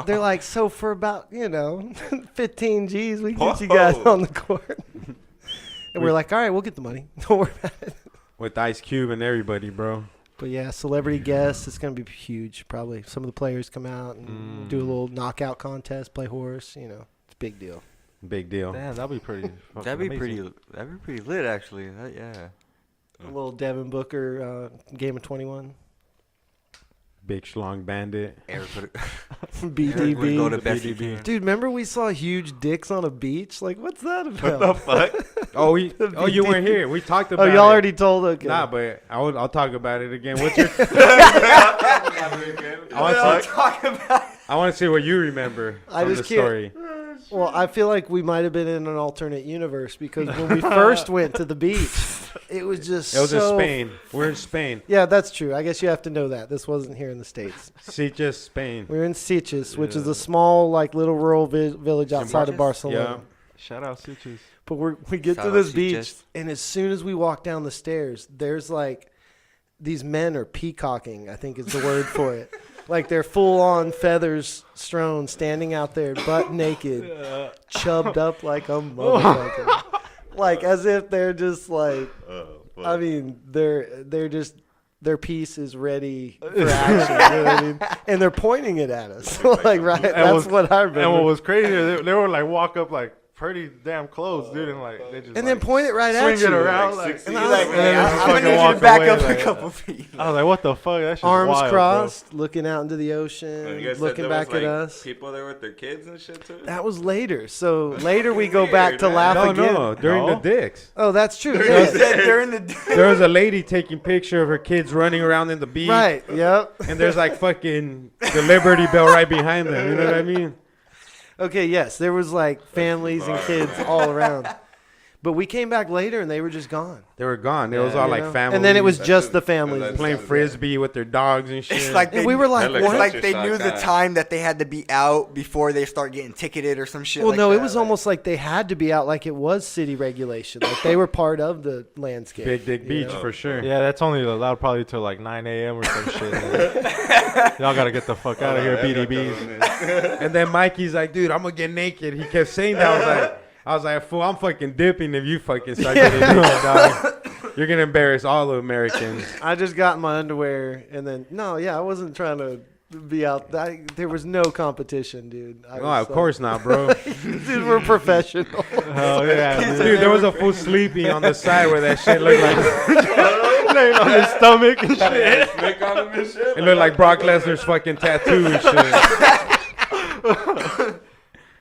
they're like, so for about 15 G's, we can get you guys Whoa. on the court. And we're like, all right, we'll get the money. Don't worry about it. With Ice Cube and everybody, bro. But yeah, celebrity guests, it's gonna be huge. Probably some of the players come out and do a little knockout contest, play horse. It's a big deal. Big deal. Damn, that'd be pretty. That'd be amazing. pretty lit actually. Yeah. A little Devin Booker game of 21. Big schlong bandit. Eric would go to BDB. best he can. Dude, remember we saw huge dicks on a beach? Like, what's that about? Oh, you weren't here. We talked Oh, about it. y'all already told? Okay. Nah, but I'll talk about it again. What's your? I want to see what you remember I from the just can't- story. Well, I feel like we might have been in an alternate universe because when we first went to the beach, it was just It was so... in Spain. We're in Spain. Yeah, that's true. I guess you have to know that. This wasn't here in the States. Sitges, Spain. We were in Sitges, which is a small, little rural village outside of Sitges? Barcelona. Shout out Suchis. But we get Shout to out this beach, Sitges. and as soon as we walk down the stairs, there's these men are peacocking, I think is the word for it. Like they're full on feathers strown, standing out there, butt naked, chubbed up like a motherfucker. Like as if they're just like, I mean, they're just, their piece is ready for action. You know what I mean? And they're pointing it at us. Like, right? That's what I remember. And what was crazy, they were like walk up like pretty damn close, dude, and like they just and then point it right at you. swing it around Like like, 60 and like, then Hey, just I'm fucking gonna need you walk to back away, up like, a couple feet. I was like, what the fuck? That shit's Arms wild, crossed, looking out into the And ocean, you guys said looking there was, back at like, us. People there with their kids and shit too. That was later. So later we go back to man. laugh No, again. no, during No? the dicks. Oh, that's true. He Yeah. said during the There was a lady taking picture of her kids running around in the beach. Right. Yep. And there's like fucking the Liberty Bell right behind them. You know what I mean? Okay. Yes, there was like families and kids all around. But we came back later and they were just gone. They were gone. It was You all know? like families. And then it was That's just it. the families. That's playing frisbee with their dogs and shit. It's like And they, we were like, That looks what? like Such a they knew the shotgun. time that they had to be out before they start getting ticketed or some shit. Well, like no, that. it was Like, almost like they had to be out, like it was city regulation, like they were part of the landscape. Big Dick you Beach know? for sure. Yeah, that's only allowed probably till like 9 a.m. or some shit. Like, y'all gotta get the fuck out of here, BDBs. And then Mikey's like, dude, I'm gonna get naked. He kept saying that. I was like, fool, I'm fucking dipping if you fucking start getting naked, dog. You're gonna embarrass all the Americans. I just got in my underwear, and then I wasn't trying to be out. There was no competition, dude. Oh, of course not, bro. Dude, we're professional. Oh yeah, Dude, there was a fool sleeping on the side where that shit looked like laying on his stomach and shit. Slick on them and shit. it looked like Brock Lesnar's fucking tattoo and shit.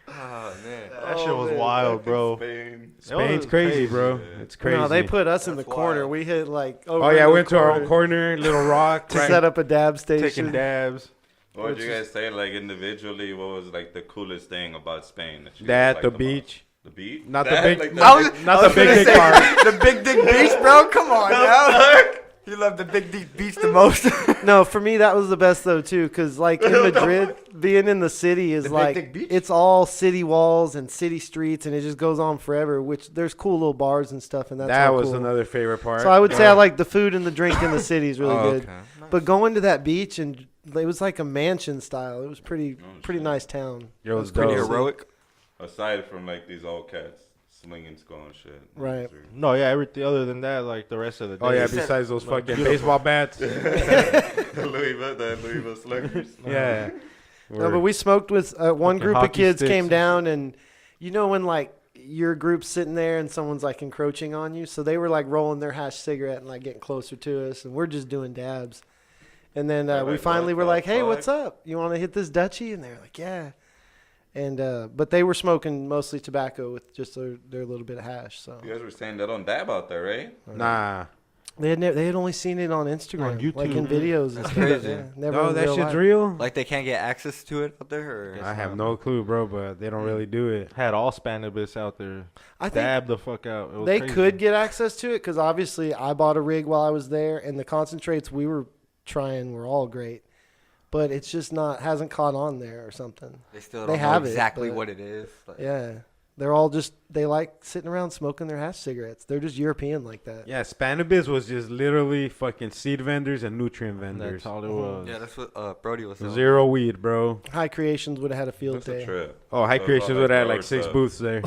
oh man. That shit was wild, bro. Spain. Spain's crazy, bro. It's crazy. No, they put us in the That's corner. wild. We hit like over Oh yeah, in we the went to our own corner, little rock. to set up a dab station. Taking dabs. What would you guys say, like individually? What was like the coolest thing about Spain that you That guys the liked the most? beach. The beach? Not the That, big- like, I was- not the big gonna dick say, part. The big dick beach, bro. Come on now. You love the big dick beach the most. No, for me that was the best though too, because like in Madrid, being in the city is The Big like Dick Beach? it's all city walls and city streets, and it just goes on forever. Which there's cool little bars and stuff, and that's That all was cool. another favorite part. So I would say I like the food and the drink in the city is really Oh, good. okay. But going to that beach and it was like a mansion style. It was pretty shit. nice town. It was Pretty dope. heroic. Aside from like these old cats slinging skull and shit. Right. No, yeah, everything other than that, like the rest of the day. Oh yeah, said- besides those fucking beautiful. baseball bats. the Louisville sluggers. Yeah. No, but we smoked with one Fucking group of hockey kids sticks came and down, and you know when like your group's sitting there and someone's like encroaching on you, so they were like rolling their hash cigarette and like getting closer to us, and we're just doing dabs. And then They're we like, finally "What were the like, "Hey, fuck?" what's up? You want to hit this Dutchie?" And they're like, "Yeah." And but they were smoking mostly tobacco with just their little bit of hash. So You guys were saying they don't dab out there, right? Nah. they had only seen it on Instagram, On YouTube. like in videos and stuff. crazy. Yeah, never Oh, in that real shit's life. real? Like they can't get access to it out there, or I have no clue, bro, but they don't really do it. Had all Spanish out there. I think Dab the fuck out. It was they crazy. could get access to it because obviously I bought a rig while I was there, and the concentrates we were trying were all great, but it's just hasn't caught on there or something. they still They don't know have it, exactly but- what it is. Like, Yeah, they're all they like sitting around smoking their hash cigarettes. They're just European like that. Yeah, Spanabiz was just literally fucking seed vendors and nutrient vendors. That's all it was. yeah, that's what Brody was saying. Zero weed, bro. High Creations would have had a field That's day. a trip. Oh, High So Creations it's all would have like like 6 stuff. booths there.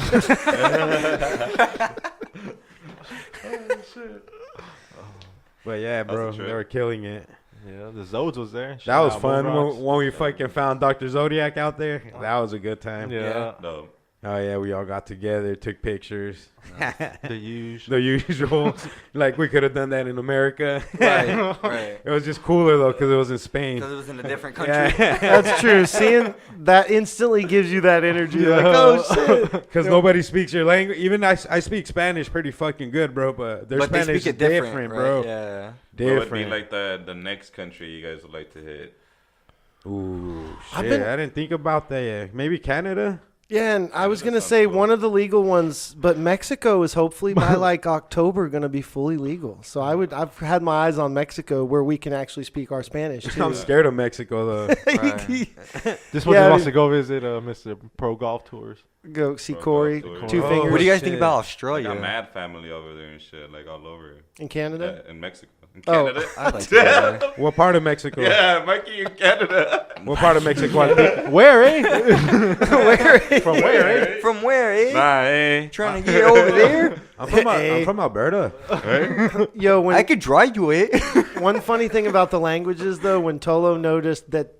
But yeah, bro, That's a trip. they were killing it. Yeah, the Zodes was there. That Shout was out fun Bull Rocks. when we fucking found Dr. Zodiac out there. That was a good time. Yeah, No. Oh yeah, we all got together, took pictures. the huge. The usual, like we could have done that in America. Right, right. It was just cooler though because it was in Spain. Because it was in a different country. Yeah, That's true. Seeing that instantly gives you that energy. Like, oh shit. because nobody speaks your language. Even I speak Spanish pretty fucking good, bro. But their But they Spanish speak is it different, different, right? bro. Yeah. What would be Different. like the next country you guys would like to hit? Ooh, I've shit! been- I didn't think about that yet. Maybe Canada. Yeah, and I was that gonna sounds say cool. one of the legal ones, but Mexico is hopefully by like October gonna be fully legal. So I've had my eyes on Mexico where we can actually speak our Spanish too. I'm scared of Mexico though. Right. This one Yeah, just I wants mean- to go visit Mr. Pro Golf Tours. Go see Bro, Corey, golf two tour. fingers What do you guys think shit. about I Australia? got mad family over there and shit, like all over. in Canada. Yeah, in Mexico. In Oh, Canada. I'd like to go there. What part of Mexico? Yeah, Mikey in Canada. What part of Mexico? Where, eh? From where? Eh? From where, eh? Nah, eh? Trying to get over there? I'm from Alberta. Yo, when I could drive you, eh? one funny thing about the languages, though, when Tolo noticed that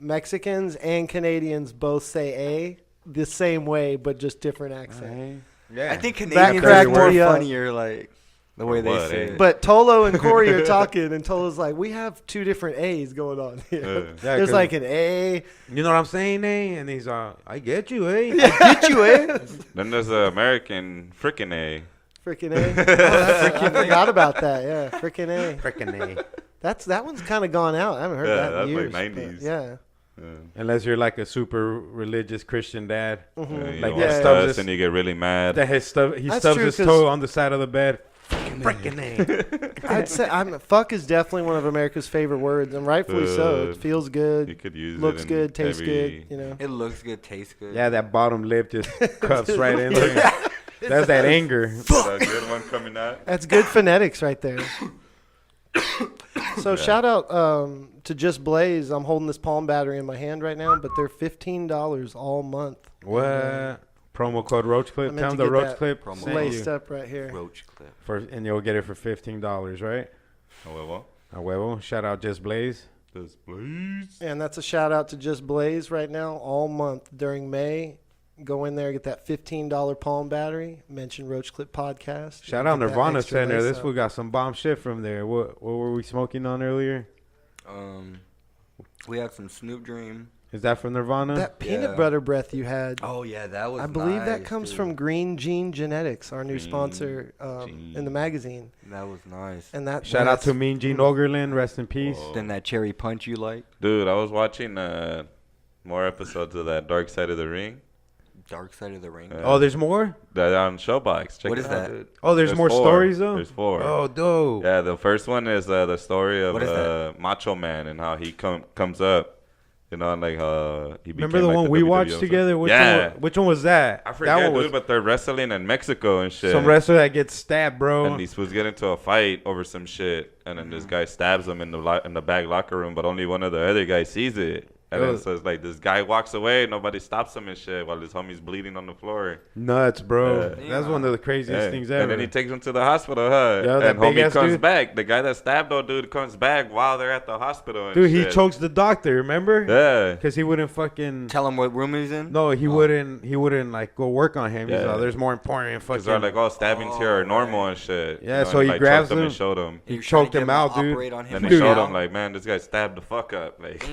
Mexicans and Canadians both say "a" the same way, but just different accent. Yeah. I think That Canadians cracked are more me up. funnier, like, the way they What, say eh? it. But Tolo and Corey are talking, and Tolo's like, "We have two different A's going on here. Yeah, There's 'cause- like an A." You know what I'm saying, eh? And he's I get you, eh? Get you, eh? Then there's the American frickin' A. Freaking A. I forgot about that. Yeah, freaking A. Frickin' A. That one's kind of gone out. I haven't heard Yeah, that in that's like years. 90s. but Yeah. Unless you're like a super religious Christian dad. You Like want that yeah. stubs us his, and you get really mad. that he stubs That's true, his 'cause- toe on the side of the bed. Frickin' A. I'd say fuck is definitely one of America's favorite words, and rightfully so. It feels You good, could use looks it in good, tastes every- good. You know. It looks good, tastes good. Yeah, that bottom lip just cups right in there. That's that anger. Is that a good one coming out? That's good phonetics right there. So shout out to Just Blaze. I'm holding this Palm battery in my hand right now, but they're $15 all month. What? Promo code Roach I Clip. meant Tell to them the get Roach that Clip promo sent Laced you up right here. Roach clip. and you'll get it for $15, right? Oh, well. A huevo. Shout out Just Blaze. Just please. And that's a shout out to Just Blaze right now all month during May. Go in there, get that $15 Palm battery. Mention Roach Clip Podcast. Shout Get out that Nirvana extra Center. lace This up. fool got some bomb shit from there. What were we smoking on earlier? We had some Snoop Dream. Is that from Nirvana? That peanut Yeah. butter breath you had. Oh yeah, that was. I believe that nice, comes dude. from Green Gene Genetics, our new Green sponsor in the magazine. That was nice. And that Shout out that's- to Mean Gene Ogerlin. Rest in peace. Whoa. Then that cherry punch you like. Dude, I was watching more episodes of that Dark Side of the Ring. Dark Side of the Ring. Oh, there's more? That on Showbox. Check What it is out, that? dude. Oh, there's more four. stories, though? There's 4. Oh, dope. Yeah, the first one is the story of What is that? Macho Man and how he comes up. You know, and like he became Remember the like one we WWE watched also. together? Yeah. Which one was that? I forget, that one dude, was but they're wrestling in Mexico and shit. some wrestler that gets stabbed, bro. And these fools get into a fight over some shit, and then this guy stabs him in the back locker room, but only one of the other guys sees it. And then so it's like this guy walks away, nobody stops him and shit, while his homie's bleeding on the floor. Nuts, bro. Yeah. That's one of the craziest Yeah. things ever. And then he takes him to the hospital, huh? Yeah, that and homie big-ass comes dude. back. The guy that stabbed old dude comes back while they're at the hospital. And Dude, he shit. chokes the doctor, remember? Yeah. Because he wouldn't fucking... Tell him what room he's in. No, he wouldn't like go work on him. He's Yeah. like, there's more important Because fucking... they're like, oh, stabbings here are normal and shit. Yeah, You know, so and he like, grabs choked him him. and showed him. He You're trying to choked get him to out, dude. operate on him Then he right showed now? him like, man, this guy stabbed the fuck up. Like,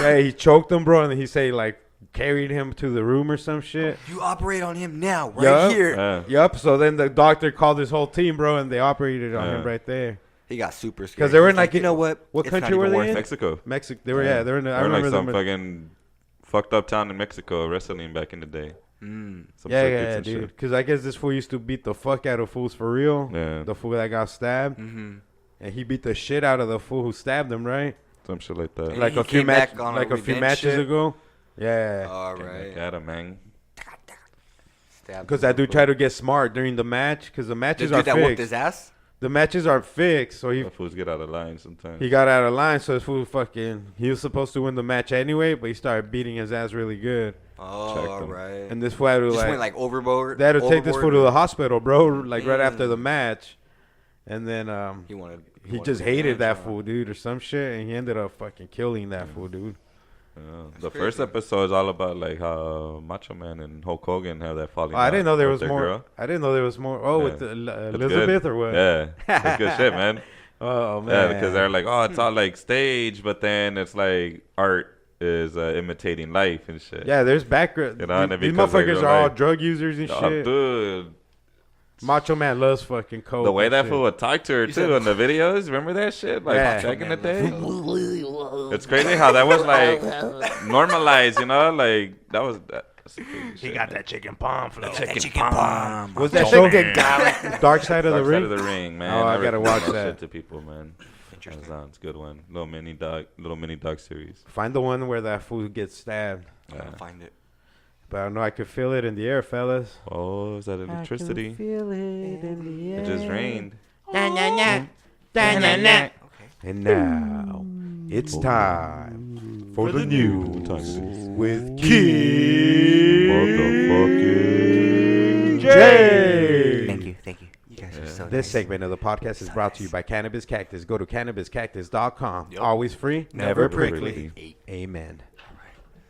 Yeah, he choked him, bro, and then he say like carried him to the room or some shit. You operate on him now, right Yup. here. yeah. Yup. So then the doctor called his whole team, bro, and they operated on him Yeah. right there. He got super scared. 'Cause they were in, He's like, you know what? what It's not country were even they worth in? it. Mexico. Mexico. They were yeah. They were in. I They're like remember some them. fucking fucked up town in Mexico wrestling back in the day. Some Yeah, circuits yeah, and dude. shit. Because I guess this fool used to beat the fuck out of fools for real. Yeah. The fool that got stabbed, and he beat the shit out of the fool who stabbed him, right? Some shit like that. And Like he a few came back matches, on a like a few revenge matches shit? ago. Yeah. All Came right. back at him, man. Stabbed Because him. that dude tried to get smart during the match. Because the The matches dude are that whooped fixed. his ass. The matches are fixed, so he The fools get out of line sometimes. he got out of line. So this fool he was supposed to win the match anyway, but he started beating his ass really good. Oh, Checked all him. right. And this fool had to Just like went like overboard. they had to take this fool to the hospital, bro. Like right after the Mm. match, and then He wanted. he wanted just hated revenge, that huh? fool, dude, or some shit, and he ended up fucking killing that fool, dude. Yeah. The first episode is all about like how Macho Man and Hulk Hogan have that falling Oh, I didn't know there with was their more. girl. I didn't know there was more. Oh, Yeah. with the, That's Elizabeth good. or what? Yeah, that's good shit, man. Oh man. Yeah, because they're like, oh, it's all like stage, but then it's like art is imitating life and shit. Yeah, there's background. You know, and it These becomes, like, motherfuckers real are all life. drug users and Oh, shit. dude. Macho Man loves fucking coke. The way and that shit. fool would talk to her You too said- in the videos, remember that shit? Like Yeah. back in the day, it's crazy how that was like normalized. You know, like that was. He got that chicken palm flow. Chicken palm. Was that show Dark Side of the Dark Side Ring? of the Ring, man. Oh, I gotta recommend watch that that. shit to people, man. That sounds good one. Little mini dog series. Find the one where that fool gets stabbed. I gotta find it. But I know I could feel it in the air, fellas. Oh, is that electricity? feel it in the air. It just rained. And now it's time for the news with King Motherfucking J. Thank you. You guys are so This nice. segment of the podcast is brought to you by Cannabis Cactus. Go to cannabiscactus.com. Always free, never prickly. Amen.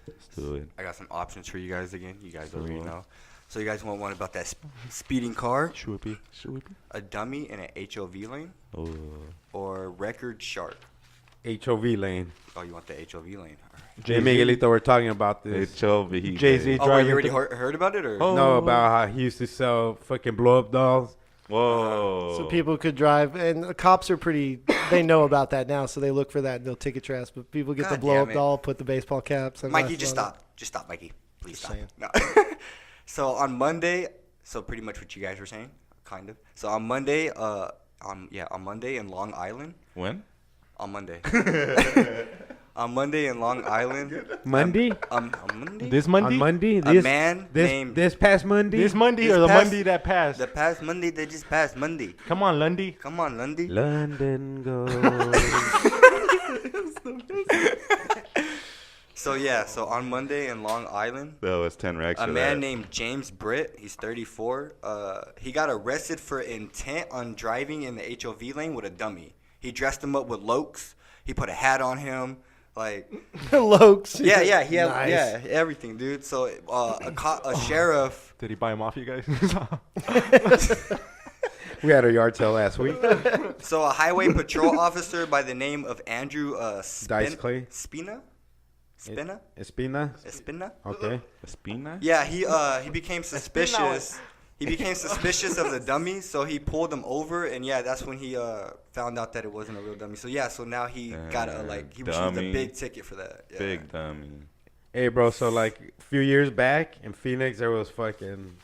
Let's do it. I got some options for you guys again. You guys already know. So you guys want one about that speeding car, a dummy in an HOV lane, Oh. or record shark? HOV lane. Oh, you want the HOV lane? All right. Jay Miguelito were talking about this. HLV. Jay-Z Oh, wait, you already heard about it, or? No, about how he used to sell fucking blow up dolls. Whoa. So people could drive, and the cops are they know about that now, so they look for that and they'll ticket your ass. But people get the God blow damn up it. doll, put the baseball caps. Mikey, just sunglasses on stop. Just stop, Mikey. Please Just stop. saying. No. So on Monday, so pretty much what you guys were saying, kind of. So on Monday, on Monday in Long Island. When? On Monday. On Monday in Long Island. Monday? On Monday. This Monday? On Monday? A man named This past Monday? This Monday This or the past- Monday that passed? the past Monday that just passed Monday. Come on, Lundy. Come on, Lundy. London goes. So yeah, so on Monday in Long Island, That was 10 racks. a for man that. named James Britt, he's 34. He got arrested for intent on driving in the HOV lane with a dummy. He dressed him up with lokes. He put a hat on him, like Lokes. yeah, he had Nice. everything, dude. So a sheriff. Did he buy him off you guys? We had a yard sale last week. So a highway patrol officer by the name of Andrew Dice Clay. Spina. Espina? Okay. Espina? Yeah, he became suspicious. He became suspicious of the dummy, so he pulled him over, and yeah, that's when he found out that it wasn't a real dummy. So yeah, so now he got he received a dummy. big ticket for that. Yeah. Big dummy. Hey, bro, so like a few years back in Phoenix, there was fucking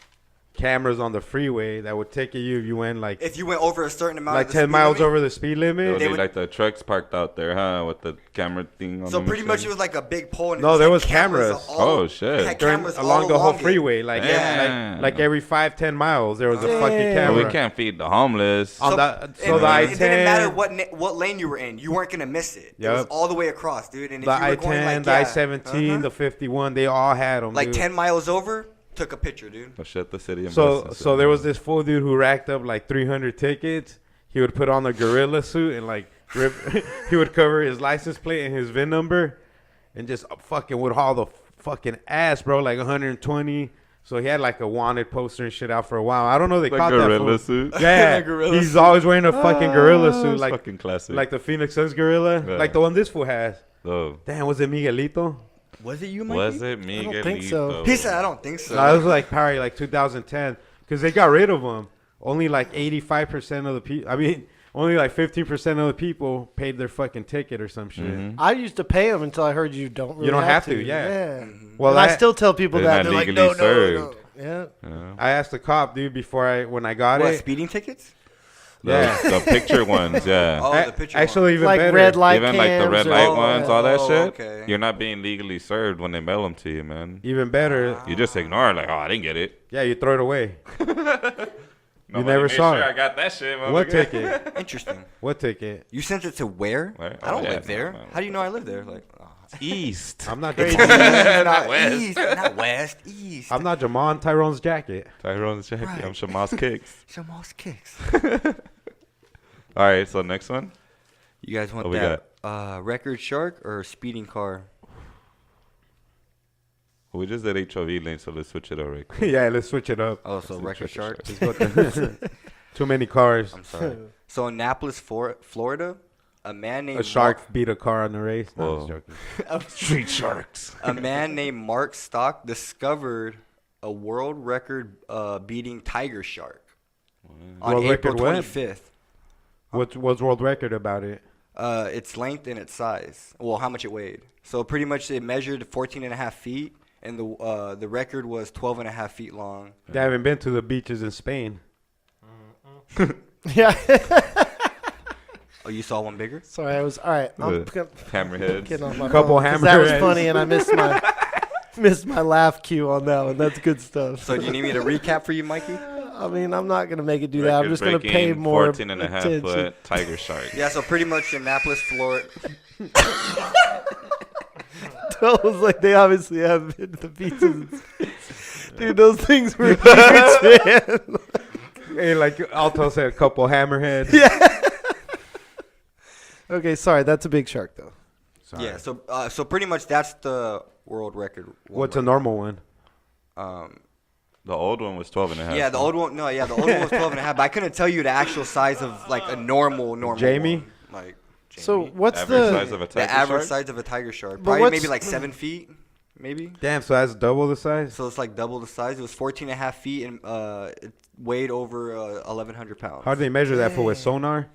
cameras on the freeway that would ticket you if you went like If you went over a certain amount, like of the 10 speed miles limit. over the speed They limit. would be like the trucks parked out there, huh? With the camera thing on So them pretty and much shit. it was like a big pole. And No, it was there like was cameras. Oh, shit. It had During, cameras along all the whole along it. freeway, like Damn. like every 5-10 miles, there was a fucking Damn. camera. We can't feed the homeless. On So, the- and so the it didn't matter I-10, what lane you were in. You weren't gonna miss it. It was Yep. all the way across, dude. And if the you were I-10, going like the I-17, the 51, they all had them. like dude. 10 miles over, took a picture, dude. Oh, shit, the city. So there was this full dude who racked up like 300 tickets. He would put on the gorilla suit and like rip. He would cover his license plate and his VIN number, and just fucking would haul the fucking ass, bro. Like 120. So he had like a wanted poster and shit out for a while. I don't know. They the caught that gorilla fool. suit. Yeah, Gorilla he's always wearing a fucking gorilla suit, It's like fucking classic. like the Phoenix Suns gorilla, Yeah. like the one this fool has. Oh. Damn, was it Miguelito? Was it you, Was it Miguelito? don't think so. He said, I don't think so. No, it was like probably like 2010 because they got rid of them. Only like 85% of the people. I mean, only like 15% of the people paid their fucking ticket or some shit. Mm-hmm. I used to pay them until I heard you don't really You don't have to. to, yeah. Mm-hmm. Well, and I still tell people They're that. not They're like, legally no. served. Yeah. Yeah. I asked the cop, dude, when I got What, it. speeding tickets? Yeah. The picture ones, yeah. Oh, A- the picture actually, even Like better. red light Even like the red cams or- light Oh, ones, all that oh, shit. okay. You're not being legally served when they mail them to you, man. Even better. You just ignore it, like, oh, I didn't get it. Yeah, you throw it away. Nobody never made saw sure it. I got that shit. What motherfucker. ticket? Interesting. What ticket? You sent it to where? Where? I don't Oh, yeah, live there. no. How do you know I live there? Like, East. I'm not East, Jamal. not West. East, not West, East. I'm not Jamal in Tyrone's jacket. Tyrone's jacket. Right. I'm Shamal's kicks. Jamal's kicks. All right, so next one. You guys want What we that record shark or speeding car? We just did HOV lane, so let's switch it over. Right quick. Yeah, let's switch it up. Oh, so record shark. Let's go to- Too many cars. I'm sorry. So in Annapolis, Florida, a man named A shark beat a car on the race. No, I'm just Whoa. joking. Street sharks. A man named Mark Stock discovered a world record beating tiger shark on World April record what? 25th. What's world record about it? Its length and its size. Well, how much it weighed. So pretty much it measured 14 and a half feet, and the record was 12 and a half feet long. They haven't been to the beaches in Spain. Yeah. Oh, you saw one bigger? Sorry, I was all right. I'm Hammerheads. getting off my Couple phone, 'cause that was hammerheads. funny, and I missed my laugh cue on that one. That's good stuff. So do you need me to recap for you, Mikey? I mean, I'm not gonna make it do that. I'm just gonna pay Record-breaking more 14 and a half attention. foot tiger shark. Yeah, so pretty much Annapolis, Florida. Those like they obviously have been to the beaches. Dude, those things were huge, man. Hey, like Alto said, a couple hammerheads. Yeah. Okay, sorry. That's a big shark, though. Sorry. Yeah, so pretty much that's the world record. What's a normal one? The old one was 12 and a half. Yeah, the old one. No, yeah, the old one was 12 and a half. But I couldn't tell you the actual size of like a normal. Jamie? One. Like. Jamie. So what's Average size of a the tiger average shark? size of a tiger shark? But Probably what's- maybe like 7 feet, maybe. Damn, so that's double the size? So it's like double the size. It was 14 and a half feet and it weighed over 1,100 pounds. How do they measure that for with sonar?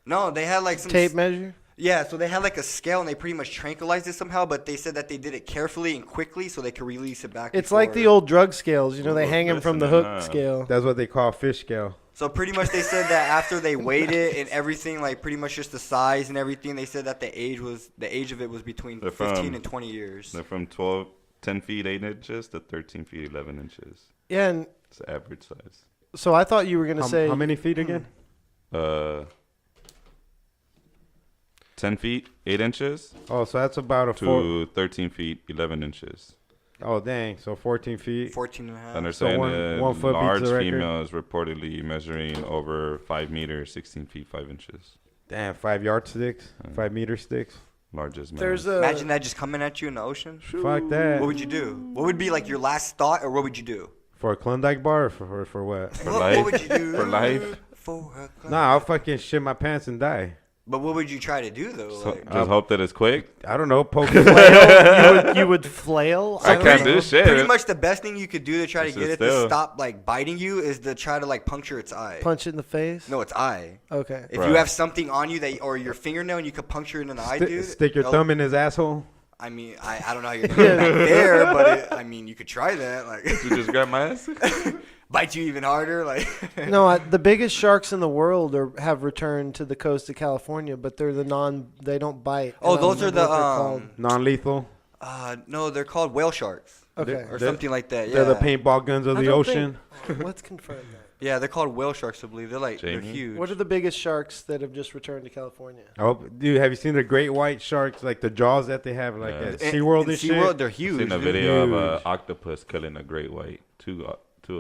No, they had like some tape measure? Yeah, so they had like a scale and they pretty much tranquilized it somehow, but they said that they did it carefully and quickly so they could release it back. It's like the old drug scales. You know, they Oh, hang them from the listen, hook scale. That's what they call fish scale. So pretty much they said that after they weighed it and everything, like pretty much just the size and everything, they said that the age of it was between They're 15 from- and 20 years. They're from 10 feet 8 inches to 13 feet 11 inches. Yeah, and It's the average size. so I thought you were gonna say How many feet again? 10 feet 8 inches Oh, so that's about a four. to 13 feet 11 inches. Oh, dang. So 14 feet. 14 and a half. And they're So saying one a foot beats large the record. female is reportedly measuring over 5 meters, 16 feet 5 inches. Damn, 5 yard sticks, 5 meter sticks. Largest male. there's a Imagine that just coming at you in the ocean. Fuck that. What would you do? What would be like your last thought, or what would you do? For a Klondike bar or for what? For what, life. What would you do? For life. For a club? Nah, I'll fucking shit my pants and die. But what would you try to do though? So, Like, just hope that it's quick. I don't know, poke you would flail. I don't can't know. do shit. pretty much the best thing you could do to try to It's get it just to still- stop like biting you is to try to like puncture its eye. Punch it in the face. No, its eye. Okay. If Right. you have something on you that, or your fingernail, and you could puncture it in the eye, dude. Stick your they'll- thumb in his asshole. I mean, I don't know how you're gonna get back there, but I mean, you could try that. Like, You just grab my ass. bite you even harder. Like, No, the biggest sharks in the world have returned to the coast of California, but they're they don't bite. oh, And I those are remember the what they're called. Non-lethal. no, they're called whale sharks Okay. or They're- something like that. Yeah, They're the paintball guns of I the don't ocean. Let's confirm that. yeah, they're called whale sharks. I believe they're like they're Jamie? huge. What are the biggest sharks that have just returned to California? Oh, dude, have you seen the great white sharks, like the jaws that they have, like Yeah. at SeaWorld and shit? SeaWorld, they're huge. Seen a dude. video of Huge. an octopus killing a great white. Two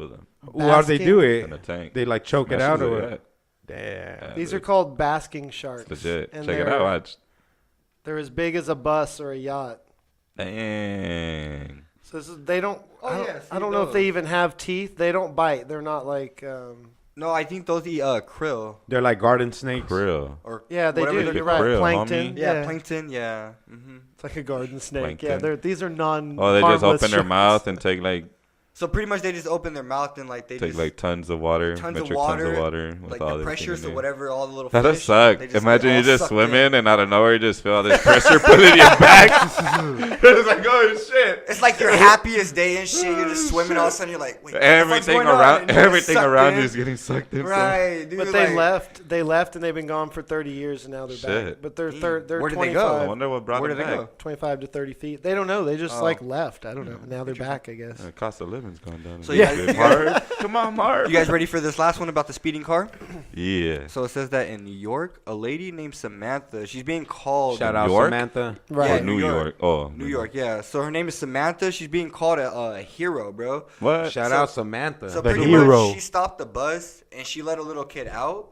of them Well, how do they do in a it? tank. They like choke it Smashes out or yeah. what? Damn. Yeah, These dude. are called basking sharks. It's legit. And Check it they're- out. Watch. They're as big as a bus or a yacht. Dang. So they don't. Oh, I don't, yeah, see I don't know if they those. even have teeth. They don't bite. They're not like. No, I think those eat krill They're like garden snakes. Krill. or Yeah, they whatever do. they're You're called. right. Krill, Plankton. homie. Yeah, plankton. Yeah. It's like a garden snake. Plankton. Yeah, these are non. Oh, they just harmless open their sharks. mouth and take like So pretty much they just open their mouth and like they take just like tons of water, tons of metric water, tons of water with like all the this pressure, thing so in whatever all the little there. That'd fish. suck. they just Imagine get you all just sucked swimming in. and out of nowhere you just feel all this pressure pulling you back. It's like, oh shit. It's like your happiest day and shit. You're just swimming, all of a sudden you're like, wait, what the fuck's Everything going on? around, And you get everything sucked around in. you is getting sucked in. Right, dude. But they like, left and they've been gone for 30 years and now they're back. Shit. But they're Damn. they're Where did they 25, go? I wonder what brought Where them did they back. go? 25 to 30 feet. They don't know. They just Oh. like left. I don't know. Now they're back, I guess. The cost of living's gone down. So a yeah. bit. Marv, come on, Marv. You guys ready for this last one about the speeding car? Yeah. So it says that in New York, a lady named Samantha, she's being called. Shout out York? Samantha. Right. Yeah, Or New New York. York. Oh, New York, yeah. So her name is Samantha. She's being called a hero, bro. What? Shout So- out Samantha. So The pretty hero. much, she stopped the bus and she let a little kid out.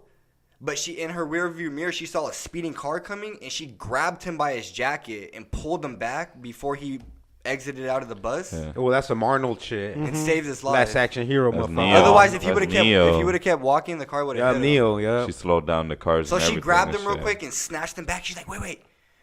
But she, in her rear view mirror, she saw a speeding car coming and she grabbed him by his jacket and pulled him back before he exited out of the bus Yeah. well, that's some Arnold shit. and saved his life. Last action hero, That's motherfucker. Neo. Otherwise, if he That's would have kept, Neo. if he would have kept walking, the car would have Yeah, hit him. Neo. Yeah. She slowed down the cars. So and she everything grabbed and him real shit. quick and snatched him back. She's like, wait.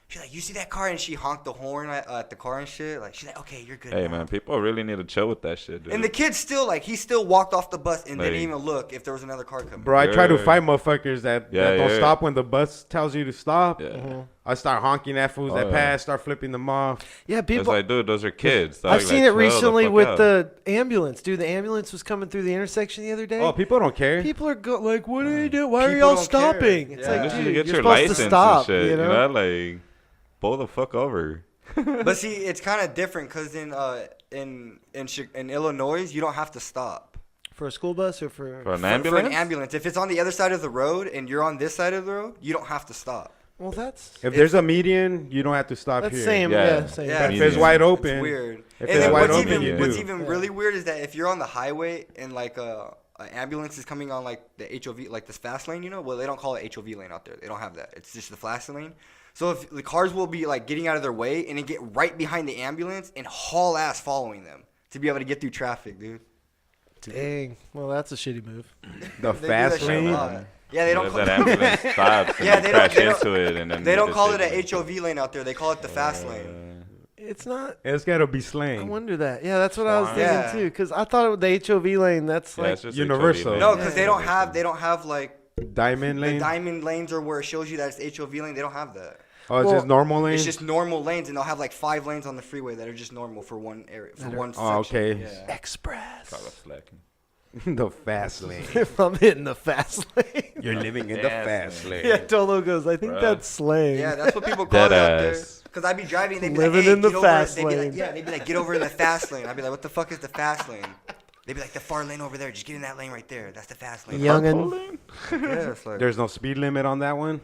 She's like, you see that car? And she honked the horn at the car and shit. Like, she's like, okay, you're good Hey now. man, people really need to chill with that shit, dude. And the kid still, like, he still walked off the bus and didn't Like- even look if there was another car coming. Bro, I try to Yeah. fight motherfuckers that Yeah, don't yeah. stop when the bus tells you to stop. Yeah. I start honking at fools Oh, that yeah. pass, start flipping them off. Yeah, It's people. like, dude, those are kids. dog. I've Like, seen it chill the recently fuck with out. the ambulance. Dude, the ambulance was coming through the intersection the other day. Oh, people don't care. People are like, what are you doing? Why are People y'all don't care. stopping? It's Yeah. like, Just dude, to get you're your supposed license to stop. and shit. You know? Like, pull the fuck over. But see, it's kind of different because in Illinois, you don't have to stop. For a school bus or for For an For ambulance? an ambulance. If it's on the other side of the road and you're on this side of the road, you don't have to stop. well, that's If there's a median, you don't have to stop that's here. same. Yeah. Yeah, same. Yeah. But if it's wide open, It's weird. If And it's then wide what's open, even, you what's do. even really weird is that if you're on the highway and like an ambulance is coming on like the HOV, like this fast lane, you know, well they don't call it HOV lane out there. They don't have that. It's just the fast lane. So if the cars will be like getting out of their way and then get right behind the ambulance and haul ass following them to be able to get through traffic, dude. Dang. Well, that's a shitty move. The They do that fast shit a lane. lot. Yeah, they don't. If that ambulance stops and Yeah, you they don't- crash they don't- into it, and then They don't call it a a HOV lane out there. They call it the fast lane. It's not. It's gotta be I slang. wonder that. Yeah, that's what I was thinking Yeah. too. Because I thought the HOV lane. That's Yeah, like it's just universal. HOV, No, man. because they don't have like Diamond the lane. diamond lanes or where it shows you that it's HOV lane. They don't have that. Oh, it's Well, just normal lane. It's just normal lanes, and they'll have like 5 lanes on the freeway that are just normal for one area, for one section. Oh, okay. Yeah. express. Call it slacking. the fast lane. If I'm hitting the fast lane. You're living in the fast lane. Yeah, Tolo goes. I think Bruh. that's slang. Yeah, that's what people call it out there. Deadass. Because I'd be driving, they'd be Living like, hey, in the get over fast They'd be lane. like, yeah, they'd be like, get over in the fast lane. I'd be like, what the fuck is the fast lane? They'd be like, the far lane over there. Just get in that lane right there. That's the fast lane. Youngin. Yeah, it's like, There's no speed limit on that one.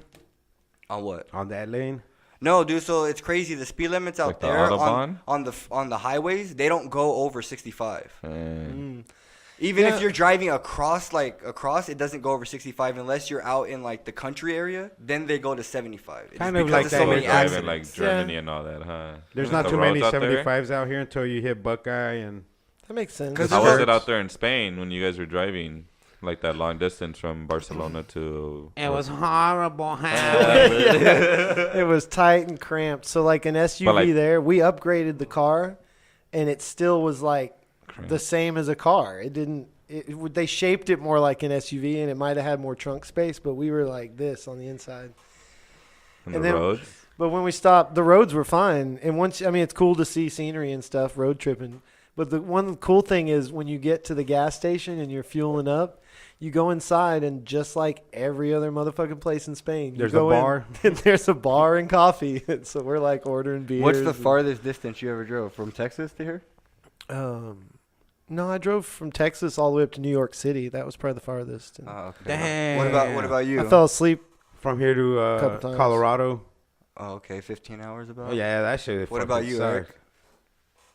on what? On that lane. No, dude. So it's crazy. The speed limits out Like the there Autobahn? on the highways, they don't go over 65. Mm. Even Yeah. if you're driving across, it doesn't go over 65 unless you're out in like the country area. Then they go to 75. It's Kind just of because like of that so with many driving, Driving like accidents. Germany and all that, huh? There's The not too many roads out there? 75s out here until you hit Buckeye and. That makes sense. 'Cause How it was hurts. it out there in Spain when you guys were driving, like that long distance from Barcelona to? It was horrible. It was tight and cramped. So like an SUV But, like- there, we upgraded the car, and it still was like the same as a car. It didn't. They shaped it more like an SUV, and it might have had more trunk space, but we were like this on the inside. on and the then- roads. But when we stopped, the roads were fine. And once, I mean, it's cool to see scenery and stuff, road tripping. But the one cool thing is when you get to the gas station and you're fueling up, you go inside, and just like every other motherfucking place in Spain, you There's go a in, bar. and there's a bar and coffee. And so we're like ordering beers. What's the and- farthest distance you ever drove from Texas to here? No, I drove from Texas all the way up to New York City. That was probably the farthest. And Oh, okay. Damn. What about you? I fell asleep. From here to Couple times. Colorado. Oh, okay, 15 hours about. Oh, yeah, that shit. What about fucking you, sucked. Eric?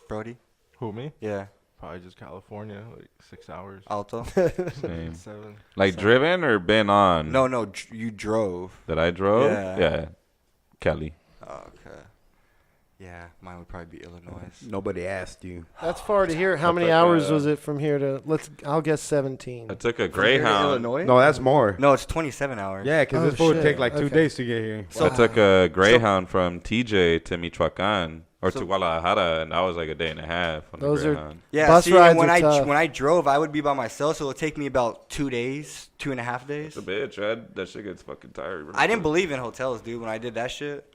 Brody? Who, me? Yeah. Probably just California, like 6 hours. Alto? Same. 7. Like Seven. driven or been on? No, you drove. That I drove? Yeah. Yeah. Kelly. Oh, okay. Yeah, mine would probably be Illinois. Nobody asked you. That's far to here. How That's many like, hours was it from here to? I'll guess 17. I took a Here to Greyhound. Illinois? No, that's more. No, it's 27 hours. Yeah, because Oh, this fool would shit. take like 2 Okay. days to get here. I took a Greyhound from TJ to Michoacan or to Guadalajara, and that was like a day and a half on Those the are- Greyhound. Yeah, Bus see, rides when are I tough. when I drove, I would be by myself, so it would take me about 2 days, 2.5 days. It's a bitch, right? That shit gets fucking tired. I didn't believe in hotels, dude. When I did that shit,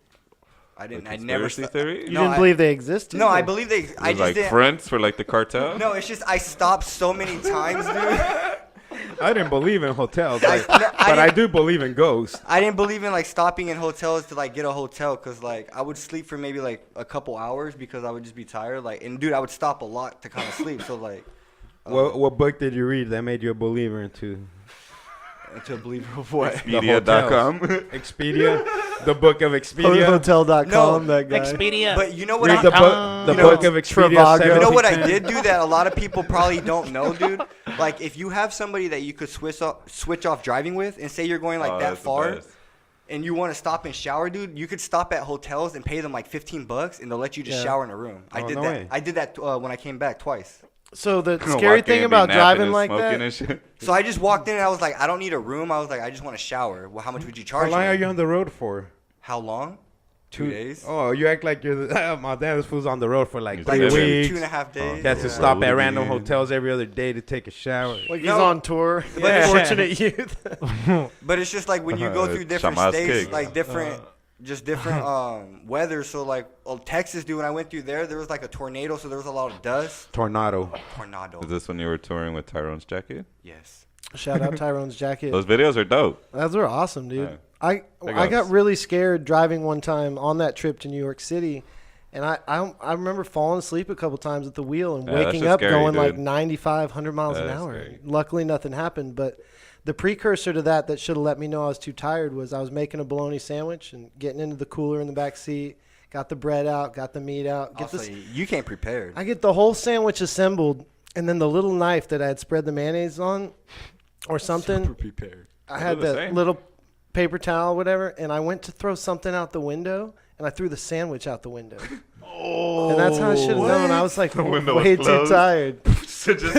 I didn't. I never. Conspiracy theory? You No, didn't believe they existed? No, I Or- believe they. I I just like didn't. fronts for like the cartel. No, it's just I stopped so many times, dude. I didn't believe in hotels, I- like, no, I but I didn't- do believe in ghosts. I didn't believe in like stopping in hotels to like get a hotel because like I would sleep for maybe like a couple hours because I would just be tired. Like, and dude, I would stop a lot to kind of sleep. So like, What book did you read that made you a believer into to a believer of what? Expedia.com. Expedia? The book of Expedia? Hotel.com, No, that guy. But you know what? Read the book. The you know, book of Expedia. Trivago. You know what I 1710. did do that a lot of people probably don't know, dude? Like, if you have somebody that you could switch off driving with, and say you're going like Oh, that that's the far, best. and you want to stop and shower, dude, you could stop at hotels and pay them like $15, and they'll let you just Yeah. shower in a room. I Oh, did no that. way. I did that when I came back twice. So the Walk scary in, thing be about napping driving and like smoking that, and shit. So I just walked in and I was like, I don't need a room. I was like, I just want to shower. Well, how much would you charge How long me? are you on the road for? How long? 2 days. Oh, you act like you're the, my damn, this fool's on the road for like He's 3 like weeks. 2.5 days. He has to Yeah. stop at Yeah. random hotels every other day to take a shower. like he's No. on tour. Yeah. Fortunate youth. But it's just like when you go through different Jamal's states, kicks. like different weather. So like Texas, dude, when I went through there was like a tornado, so there was a lot of dust. Tornado. Tornado. Is this when you were touring with Tyrone's jacket? Yes. Shout out Tyrone's jacket. Those videos are dope. Those were awesome, dude. Yeah. I got really scared driving one time on that trip to New York City, And I remember falling asleep a couple times at the wheel and Yeah, that waking shit's up scary, going dude. like 95, 100 miles an That's hour. scary. Luckily, nothing happened. But the precursor to that should have let me know I was too tired was I was making a bologna sandwich and getting into the cooler in the back seat. Got the bread out, got the meat out. Also, you came prepared. I get the whole sandwich assembled, and then the little knife that I had spread the mayonnaise on or something. Super prepared. I had do the that same. little paper towel, whatever, and I went to throw something out the window, and I threw the sandwich out the window. Oh, and that's how I should have known. I was like window was way too closed. tired. So just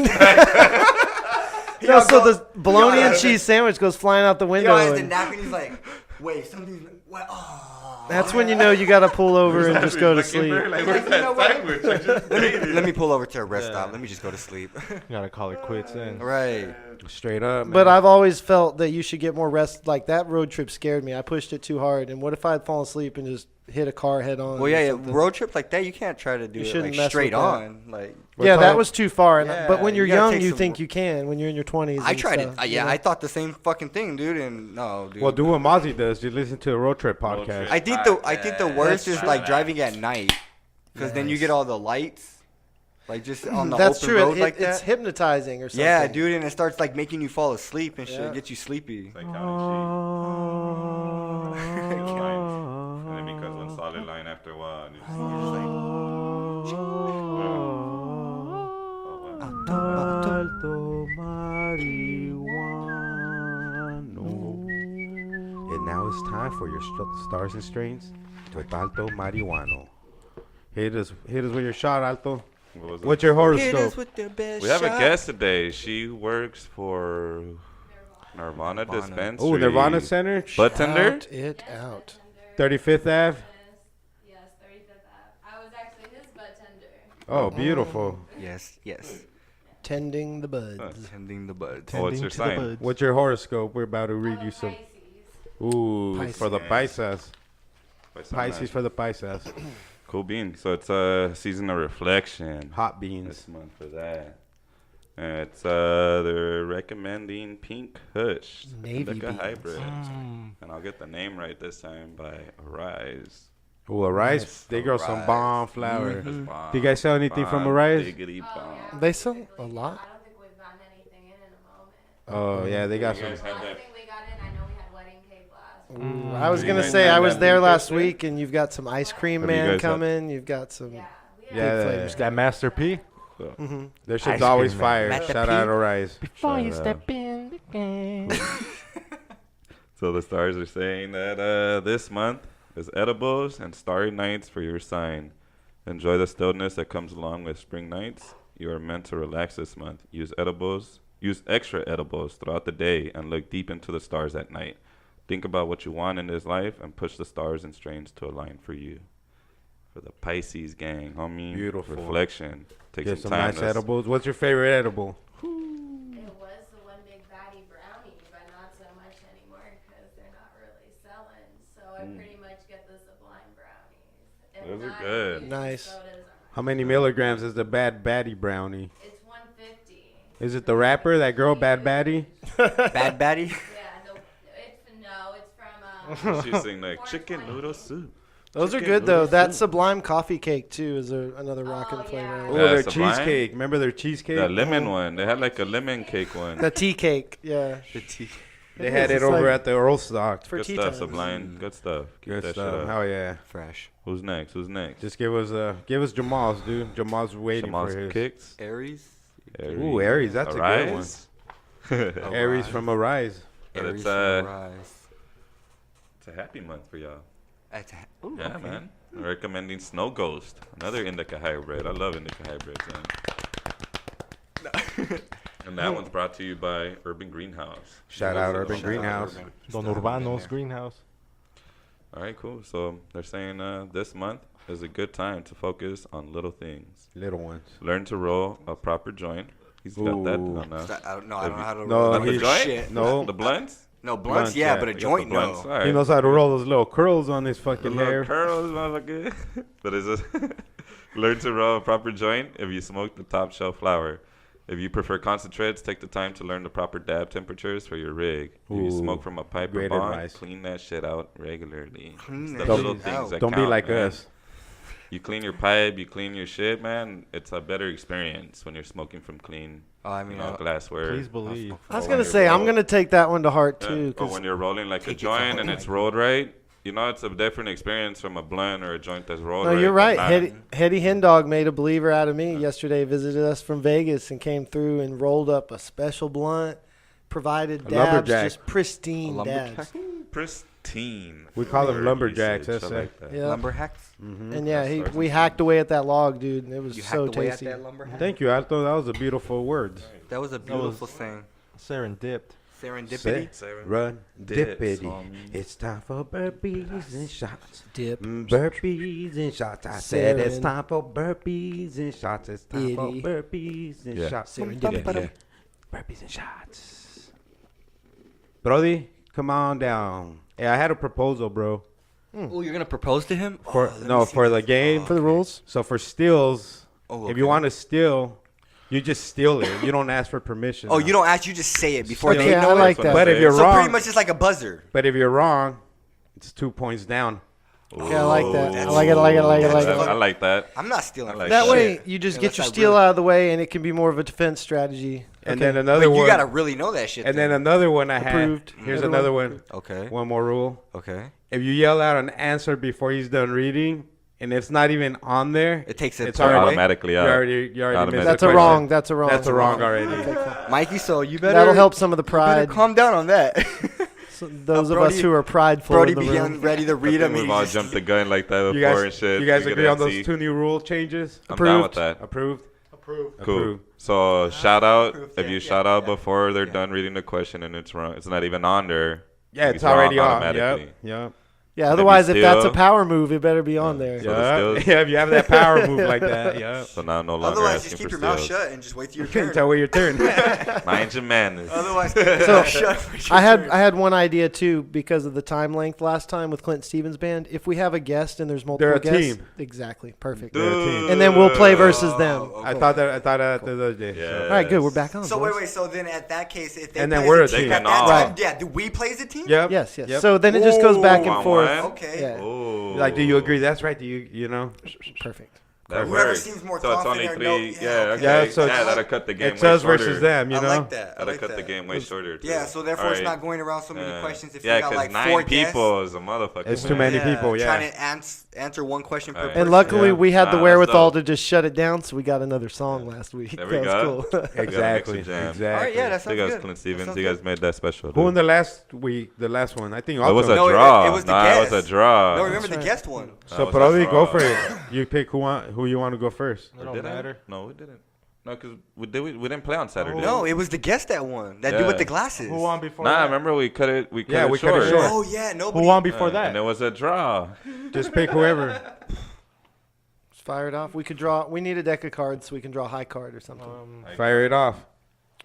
No, so the bologna and cheese sandwich goes flying out the window. Yo, as the and napkin, he's like, wait, something's. What? Oh. that's when you know you got to pull over and just go to sleep. Like, where's that sandwich? I just Let me pull over to a rest stop. Let me just go to sleep. You gotta call it quits then. Right. Straight up, man. But I've always felt that you should get more rest. Like that road trip scared me. I pushed it too hard. And what if I had fallen asleep and just hit a car head on? Well, or yeah, something? road trips like that, you can't try to do You it shouldn't like mess straight with that. on. Like, Yeah, that talking- was too far. Yeah, But when you're you gotta young, take you some- think you can. When you're in your 20s. I and tried stuff, it. you Yeah, know? I thought the same fucking thing, dude. And no, dude. Well, do what Mozzie does. You listen to a road trip Road podcast. trip. I think the worst is like driving at night, because then you get all the lights, like just on the That's open true. road like It's that. hypnotizing or something. Yeah, dude, and it starts like making you fall asleep and shit. Yeah. Get you sleepy. like counting sheep. And it becomes one solid line after a while. And you're just Alto marihuano. And now it's time for your stars and strains with Alto Marihuano. Hit us with your shot, Alto. What was it? What's your Hit us horoscope? with the best We have a shot. guest today. She works for Nirvana Dispensary. Oh, Nirvana Center, Butt tender? Shout it out. 35th Ave. Yes, 35th Ave. I was actually his butt tender. Oh, beautiful. Yes, yes. Tending the buds. Tending the buds. Oh, what's your sign? What's your horoscope? We're about to read you some. Pisces. Ooh, for the Pisces. By some Pisces man. for the Pisces. Cool bean. So it's a season of reflection. Hot beans. This month for that. And it's they're recommending Pink Hush, Navy Indica beans. hybrid, and I'll get the name right this time by Arise. Ooh, Arise. They grow some Arise. bomb flower. It's bomb, Do you guys sell anything from bomb, Arise? diggity bomb. They sell a lot. I don't think we've gotten anything in a moment. Oh, yeah, they got You some. guys The have last that? thing we got in, I know we had wedding cake last. I was Do going you to guys say, have I was that there Pink last Hush there? week, and you've got some ice cream Have you man guys had- coming. You've got some. Yeah, we Yeah, have. yeah, That Master P. their shit's Ice always cream, fire. man. Shout out Arise. Before you Shout step in the game. So the stars are saying that this month is edibles and starry nights for your sign. Enjoy the stillness that comes along with spring nights. You are meant to relax this month. Use extra edibles throughout the day and look deep into the stars at night. Think about what you want in this life and push the stars and strains to align for you. For the Pisces gang, homie. Beautiful. Reflection. Take Get some some time. nice edibles. What's your favorite edible? It was the one big baddie brownie, but not so much anymore because they're not really selling. So I pretty much get the Sublime brownies. If Those are not, good. these Nice. sodas are How many milligrams is the Bad Baddie brownie? It's 150. Is it the rapper, that girl, Bad Baddie? Bad baddie. Yeah, it's from She's saying like chicken noodle soup. Those are Chicken good, though. noodle That soup. Sublime coffee cake, too, is another rockin' Oh, flavor. yeah. Oh, Yeah, their Sublime. cheesecake. Remember their cheesecake? The lemon one. They had like a lemon cake one. The tea cake, yeah. They had it It's over like- at the Earl Stock. For Good tea stuff, time. Sublime. Good stuff. Keep Good that stuff. shit up. Hell yeah. Fresh. Who's next? Who's next? Just give us Jamal's, dude. Jamal's waiting Jamal's for his. kicks. Aries. Ooh, Aries. That's a good one. Arise. Aries from Arise. But Aries it's rise. it's a happy month for y'all. Ooh, Yeah, okay. man. I'm recommending Snow Ghost, another indica hybrid. I love indica hybrids, man. And that one's brought to you by Urban Greenhouse. Shout out Urban Shout out Greenhouse. Urban. Don Urbano's greenhouse. All right, cool. So they're saying this month is a good time to focus on little things. Little ones. Learn to roll a proper joint. He's got that Ooh. on us. I don't know how to No, roll Not the he's- joint? shit. No. The blunts? No, blunts, Blunts, yeah, yeah. but a You got joint, the blunts. no. All right. He knows how to roll those little curls on his The fucking little hair. curls, motherfucker. But it's a learn to roll a proper joint if you smoke the top shelf flower. If you prefer concentrates, take the time to learn the proper dab temperatures for your rig. If you Ooh, smoke from a pipe or great bond, advice. clean that shit out regularly. Clean It's that the shit little out. things that Don't be count, like man. us. You clean your pipe, you clean your shit, man. It's a better experience when you're smoking from clean, I mean, glassware. Please believe. I was gonna say I'm gonna take that one to heart too. But 'Cause when you're rolling like a Take it joint to and heart. it's rolled right, it's a different experience from a blunt or a joint that's rolled no, right. you're right. than not. Hetty Hendog made a believer out of me yesterday. Visited us from Vegas and came through and rolled up a special blunt. Provided A dabs, lumberjack. just pristine lumberjack? dabs. Pristine. We call them Word lumberjacks, usage. that's I it. like that. Yeah. lumber hacks. And yeah, That's we hacked away at that log, dude, and it was You so hacked away tasty. at that lumber hack. Thank you, Alto. That was a beautiful word. That was a beautiful thing. Serendipped. Serendipity. Run, Dips, dippity. homie. It's time for burpees and shots. Dip. Burpees and shots. I said it's Seren- time for burpees and shots. It's time for Itty. burpees and Yeah. shots. Serendipity. Burpees and shots. Brody, come on down. Yeah, I had a proposal, bro. Oh, you're gonna propose to him? For Let me no, see for this. the game. For the rules? So for steals, Oh, if okay. you want to steal, you just steal it. You don't ask for permission. Oh, now. you don't ask. You just say it before Okay, they I know like it. that. But if you're So wrong, pretty much it's like a buzzer. but if you're wrong, it's 2 points down. Okay, I like that. I That's- like it. I like it. I like it. I like that's it. I like that. I'm not stealing. I like That shit. way, you just get Unless your I steal really- out of the way, and it can be more of a defense strategy. And Okay. then another But you one. gotta really know that shit. And then another one I had. Approved. Here's Another another one? one. Okay. One more rule. Okay. If you yell out an answer before he's done reading, and it's not even on there, It takes it it's away. already Automatically You out. already missed Automatic. the That's a question. wrong. That's a wrong. That's a wrong already. Okay, cool. Mikey, so you better. That'll help some of the you better pride. calm down on that. So those of Brody- us who are prideful Brody in the be room. ready to I read think them. we've all jumped the gun like that You before and guys, shit. you guys We get agree on those antsy. 2 new rule changes? I'm down with Approved. that. Approved? Approved. Cool. Approved. So shout out Approved, if yeah, you yeah, shout out yeah. before they're done reading the question and it's wrong. It's not even on there. Yeah, it's wrong already on. automatically. Yep. Yep. Yeah, if you otherwise, if that's a steal- power move, it better be on there. So the Yeah. steals- Yeah, if you have that power move like that, yeah. So now no longer Otherwise, asking just keep for your mouth steals. shut and just wait till your You can't turn. tell where your turn. Mind your manners. Otherwise, keep your So, mouth shut. for your I turn. had one idea too because of the time length last time with Clint Stevens band. If we have a guest and there's multiple They're a guests, team. exactly, perfect. They're a team. And then we'll play versus them. Oh, I cool. thought that the other day. Yeah. All right, good. We're back on. So boys. wait. So then, at that case, if they And then play we're as a team. at They that can time, all- yeah. Do we play as a team? Yep. Yes, yes. Yep. So then it just goes back and Ooh, forth. one. Okay. Yeah. Oh. Like, do you agree? That's right. Do you know? Perfect. That Whoever works. seems more so it's only confident or three. no- yeah, yeah, okay. Yeah, so it's- that'll cut the game It's way us shorter. versus them, you I know? like that. I That'll like cut that. the game way shorter. Too. Yeah. So therefore, it's Alright. not going around so many questions. If yeah, you got like nine 4 people is a motherfucker. It's too man. many people, yeah. Trying to answer one question per Alright. person. And luckily, Yeah. we had Nah, the that's wherewithal dope. to just shut it down, so we got another song last week. There we that go. was cool. Exactly. mix a jam. Exactly. All right. Yeah, that You sounds guys, good. Clint That Stevens, sounds you guys good. made that special. Who in dude. the last week? The last one. I think. It was a Alto. No, draw. it was the Nah, it was guest. a draw. No, remember the right. guest one. So, That was a Brody, go draw. for it. You pick who you want to go first. It don't Did I? matter. No, we didn't. No, because we didn't play on Saturday. No, it was the guest that won. That dude Yeah. with the glasses. Who won before Nah, that? remember we cut it. We cut Yeah, it we cut short. it short. Oh yeah, nobody. Who won before that? And it was a draw. Just pick whoever. Just fire it off. We could draw. We need a deck of cards so we can draw a high card or something. Fire it off.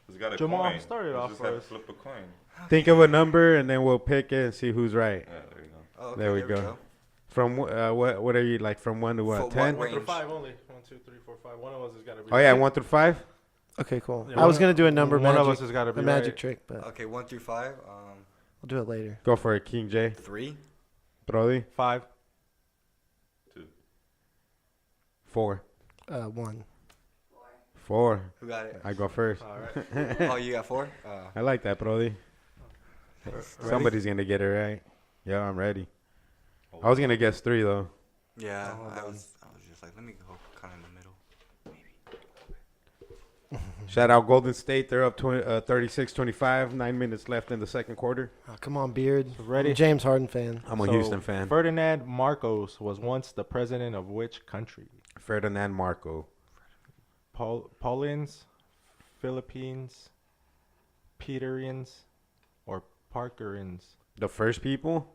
He's got a Jamal, coin. start it You off just have to first. flip a coin. Think of a number and then we'll pick it and see who's right. Yeah, there you go. Oh, okay, There we go. From what are you like? From 1 to For what? what 10? range? 1 through 5 only. 1, 2, 3, 4, 5. One of us has got to be. Oh yeah, right. 1 through 5. Okay, cool. Yeah, I was one- gonna do a number One magic, of us has got to be a magic right. trick, but Okay, 1 through 5. I'll do it later. Go for it, King J. 3. Brody. 5. 4. 1. 4. Who got it? I go first. All right. Oh, you got 4. I like that, Brody. Somebody's gonna get it right. Yeah, I'm ready. I was gonna guess 3 though. Yeah, Oh, I was just like, let me go kind of in the middle. Shout out Golden State. They're up 36-25. 9 minutes left in the second quarter. Oh, come on, Beard. Ready? I'm a James Harden fan. I'm a So, Houston fan. Ferdinand Marcos was once the president of which country? Ferdinand Marco. Paulins, Philippines, Peterians, or Parkerians? The first people?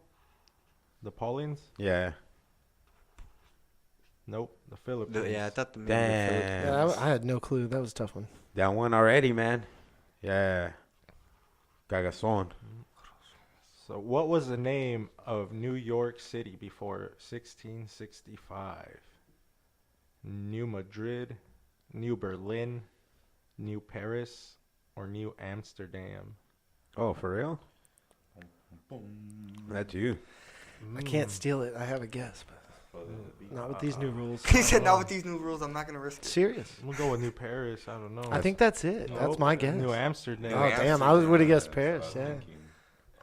The Paulins? Yeah. Nope. The Philippines. Yeah, I thought the Damn. Yeah, I had no clue. That was a tough one. That one already, man. Yeah. Cagazon. So, what was the name of New York City before 1665? New Madrid, New Berlin, New Paris, or New Amsterdam? Oh, for real? That's you. I can't steal it. I have a guess, but Not with these new rules. He said, "Not with these new rules. I'm not gonna risk it." Serious. We'll go with New Paris. I don't know. I think that's it. That's Nope. my guess. New Amsterdam. Oh damn! I would have guessed Paris. Yeah.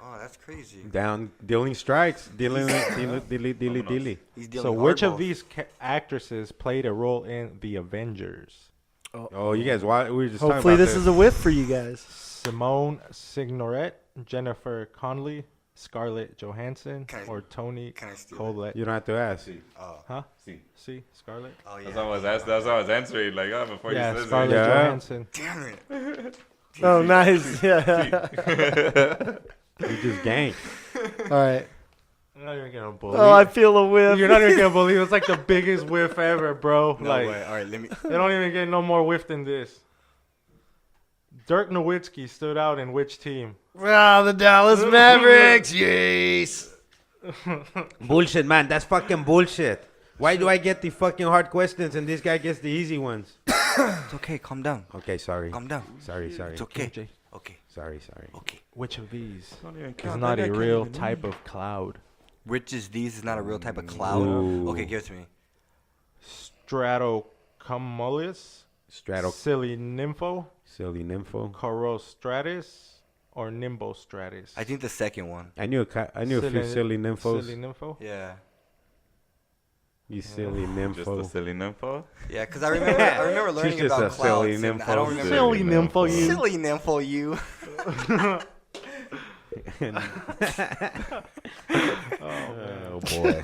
Oh, that's crazy. Down dealing strikes. Dealing dilly. He's dealing So which of hardballs. these actresses played a role in The Avengers? Oh, you guys, we were just Hopefully talking about this is a whiff for you guys. Simone Signoret, Jennifer Connelly, Scarlett Johansson, Can I- or Tony can I steal Collette? You don't have to ask. Oh, Huh? See. See, Scarlett? oh yeah. That's what I was answering. Like, before Yeah, you said Scarlett Yeah. Johansson. Damn it. Oh, nice. Yeah. You just ganked. All right. I'm not even gonna believe. Oh, I feel a whiff. You're not even gonna believe it's like the biggest whiff ever, bro. No like, way. All right, let me. they don't even get no more whiff than this. Dirk Nowitzki stood out in which team? Ah, the Dallas Mavericks. Yes. Bullshit, man. That's fucking bullshit. Why do I get the fucking hard questions and this guy gets the easy ones? It's okay. Calm down. Okay, sorry. Calm down. Sorry. It's okay. KJ. Okay. Sorry. Okay. Which of these is count. not a real type of cloud? Which is these is not a real type of cloud. Ooh. Okay, give it to me. Stratocumulus, Silly Nympho, Silly nympho. Corostratus, or Nimbostratus? I think the second one. I knew a few silly nymphos. Silly Nympho? Yeah. You silly Just a nympho. silly nympho. Yeah, because I remember learning just about a silly clouds. And I nympho. don't remember. Silly Nympho, you. Silly nympho, you. Oh boy.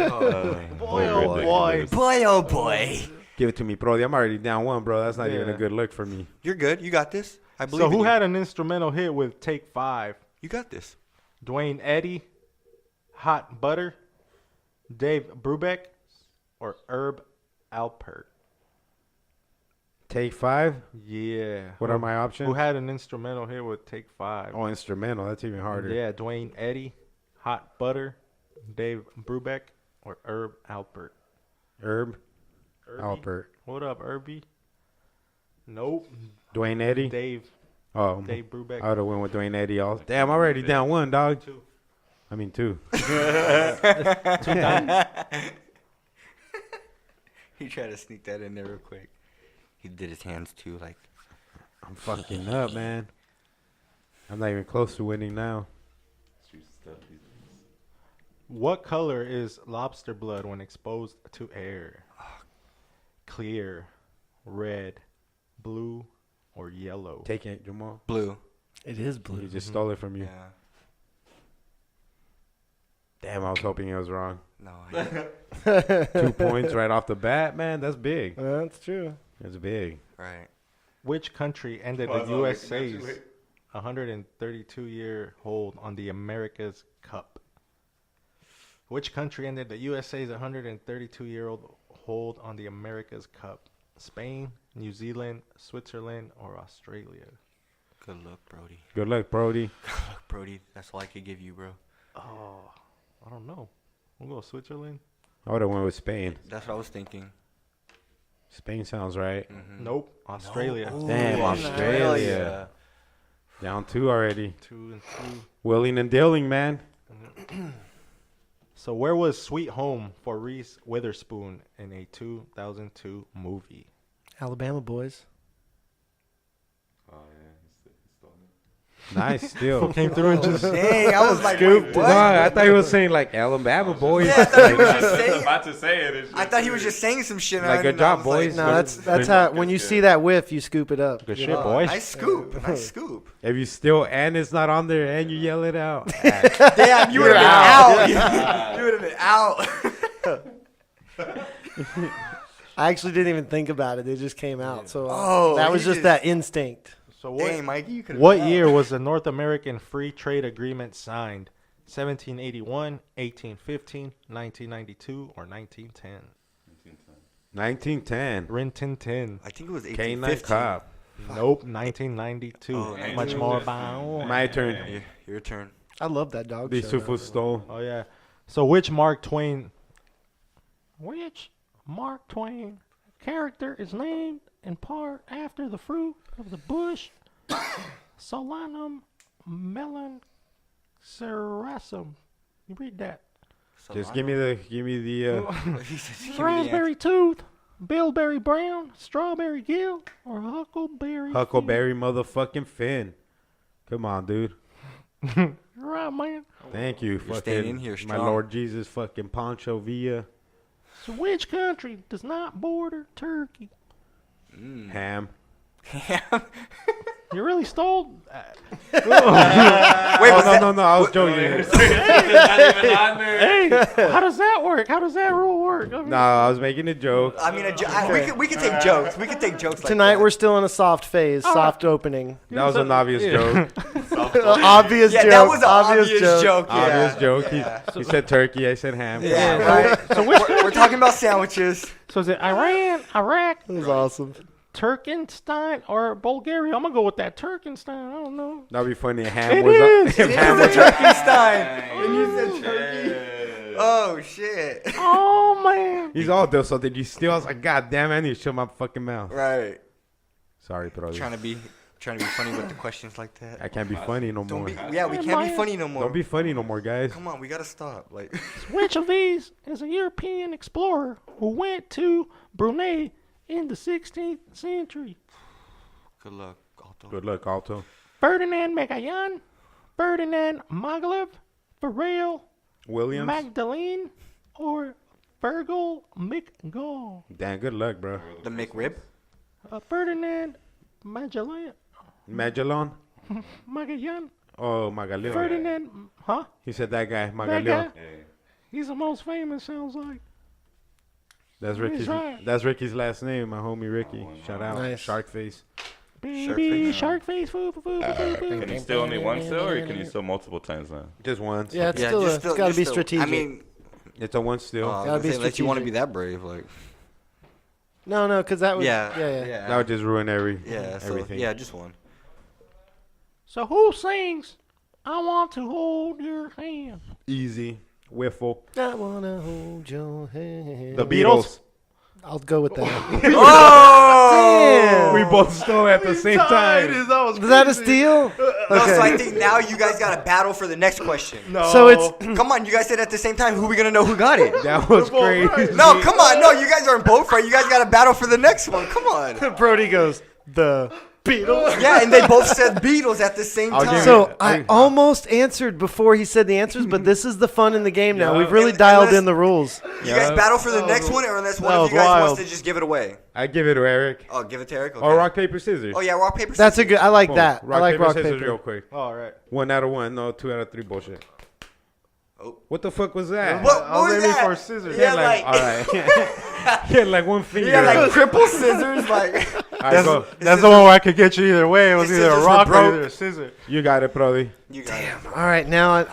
Boy, oh boy. Boy, oh boy. Give it to me, bro. I'm already down one, bro. That's not even a Yeah. good look for me. You're good. You got this. I believe So in who you. had an instrumental hit with Take 5? You got this. Dwayne Eddy, Hot Butter, Dave Brubeck, or Herb Alpert? Take 5. Yeah. What are my options? Who had an instrumental hit with Take 5? Oh, instrumental. That's even harder. Yeah, Dwayne Eddy, Hot Butter, Dave Brubeck, or Herb Alpert? Herb Herbie? Alpert. What up, Herbie? Nope. Dwayne Eddy. Dave Brubeck. Brubeck. I would have went with Dwayne Eddy. Damn, I'm already down one, dog. 2. I mean 2. He tried to sneak that in there real quick. He did his hands too, like. I'm fucking up, man. I'm not even close to winning now. What color is lobster blood when exposed to air? Clear, red, blue, or yellow? Take it, Jamal. Blue. It is He blue. just stole it from you. Yeah. Damn, I was hoping it was wrong. No. 2 points right off the bat, man. That's big. That's true. That's big. Right. Which country ended the USA's 132-year hold on the America's Cup? Which country ended the USA's 132-year-old hold on the America's Cup? Spain, New Zealand, Switzerland, or Australia? Good luck, Brody. Good luck, Brody. Good luck, Brody. That's all I could give you, bro. Oh, I don't know. We'll go Switzerland. I would have went with Spain. That's what I was thinking. Spain sounds right. Mm-hmm. Nope, Australia. Damn, Australia. Down 2 already. 2 and 2. Willing and dealing, man. So where was Sweet Home for Reese Witherspoon in a 2002 movie? Alabama boys. Oh, yeah. He stole it. Nice steal. Came through and just Dang, I was like, wait, No, what? I thought he was saying like Alabama boys. Yeah, I thought he was just I was saying. about to say it. I thought he was just saying some shit. Like, and good I job, was like, boys. No, that's how when you see that whiff, you scoop it up. good You shit, know? boy. Nice scoop. Nice scoop. If you steal and it's not on there and you yell it out. Damn, you would have been out. You would have been out. I actually didn't even think about it. It just came out. So Oh, that was you just just- that instinct. So Dang, Mikey, you could have. what year was the North American Free Trade Agreement signed? 1781, 1815, 1992, or 1910? 1910. Rin Tin Tin. I think it was K9 1815. Cop. Nope, 1992. Oh, Much more about. My turn. Yeah, your turn. I love that dog These show. 2 fools stole. Oh yeah. So which Mark Twain character is named in part after the fruit of the bush Solanum melancerasum? You read that. Just give me the He says, "Give me the Raspberry tooth, bilberry brown, strawberry gill, or huckleberry. Huckleberry motherfucking Finn. Come on, dude. Fin. Right, man. Thank you, You're staying in fucking here my strong. Lord Jesus, fucking Pancho Villa. So which country does not border Turkey? Ham. You really stole? Wait, Oh, no, I was joking. Hey, how does that work? How does that rule work? No, I was making a joke. I mean, we could take jokes. We could take jokes. Tonight like we're still in a soft phase, soft opening. That was an obvious joke. Obvious yeah, joke. that was an obvious joke. Yeah. Obvious joke. Yeah. He said turkey. I said ham. Yeah, right. So which We're talking about sandwiches. So is it Iran, Iraq, That was awesome. Turkenstein, or Bulgaria? I'm gonna go with that Turkenstein. I don't know. That'd be funny. If ham It was is. if ham It was was Turkenstein. And you said turkey. Oh shit. Oh man. He's all there. So did you steal? I was like, God damn, I need to shut my fucking mouth. Right. Sorry, bro. Trying to be funny with the questions like that. I can't be funny no Don't more. be. Yeah, we can't be funny no more. Don't be funny no more, guys. Come on, we gotta stop. Like. Which of these is a European explorer who went to Brunei in the 16th century? Good luck, Alto. Good luck, Alto. Ferdinand Magellan, Ferdinand Magalhae, Farrell Williams. Magdalene, or Virgil McGaw? Damn, good luck, bro. The McRib. Ferdinand Magellan, Magellan. Magellan, Oh, Magalhae. Ferdinand, huh? He said that guy, That Magalhae. guy? He's the most famous, sounds like. That's Ricky's. right. That's Ricky's last name. My homie Ricky. Shout out, Nice. Shark Face. Baby, shark face, foo, foo, foo, foo, foo. Can you steal only once still, or can you steal multiple times now? Just once. Yeah, it's Yeah, still. just It's got to be still- strategic. I mean, It's a one still. Gotta be unless you want to be strategic. that brave, like. no, because that would. Yeah. Yeah. That would just ruin Yeah. So, everything. yeah, just one. So who sings I Want to Hold Your Hand? Easy. Whiffle. I wanna hold your hand. The Beatles. I'll go with that. Oh! We both stole at the same time. Was that a steal? No, so I think now you guys got to battle for the next question. So it's Come on, you guys said at the same time. Who we gonna know who got it? That was crazy. No, come on. No, you guys aren't both right. You guys got to battle for the next one. Come on. Brody goes the Beatles. Yeah, and they both said Beatles at the same I'll give time. you- So I almost answered before he said the answers, but this is the fun in the game now. Yeah. We've really And dialed unless- in the rules. you guys battle for the next one, or unless one that of you was guys wild. wants to just give it away. I give it to Eric. Oh, give it to Eric. Okay. Or rock, paper, scissors. Oh yeah, rock paper. That's a scissors. good. I like Boom. that. I like rock scissors paper. real quick. All right. 1 out of 1. No, 2 out of 3 bullshit. Oh. What the fuck was that? What I was was aiming that? for scissors. Yeah, Like, like, all right. He had like one finger. yeah, like cripple scissors. Like, All right, go. That's the one where I could get you either way. It was His either a scissors rock were or broke. either a scissor. You got it, Brody. you got it. All right, now all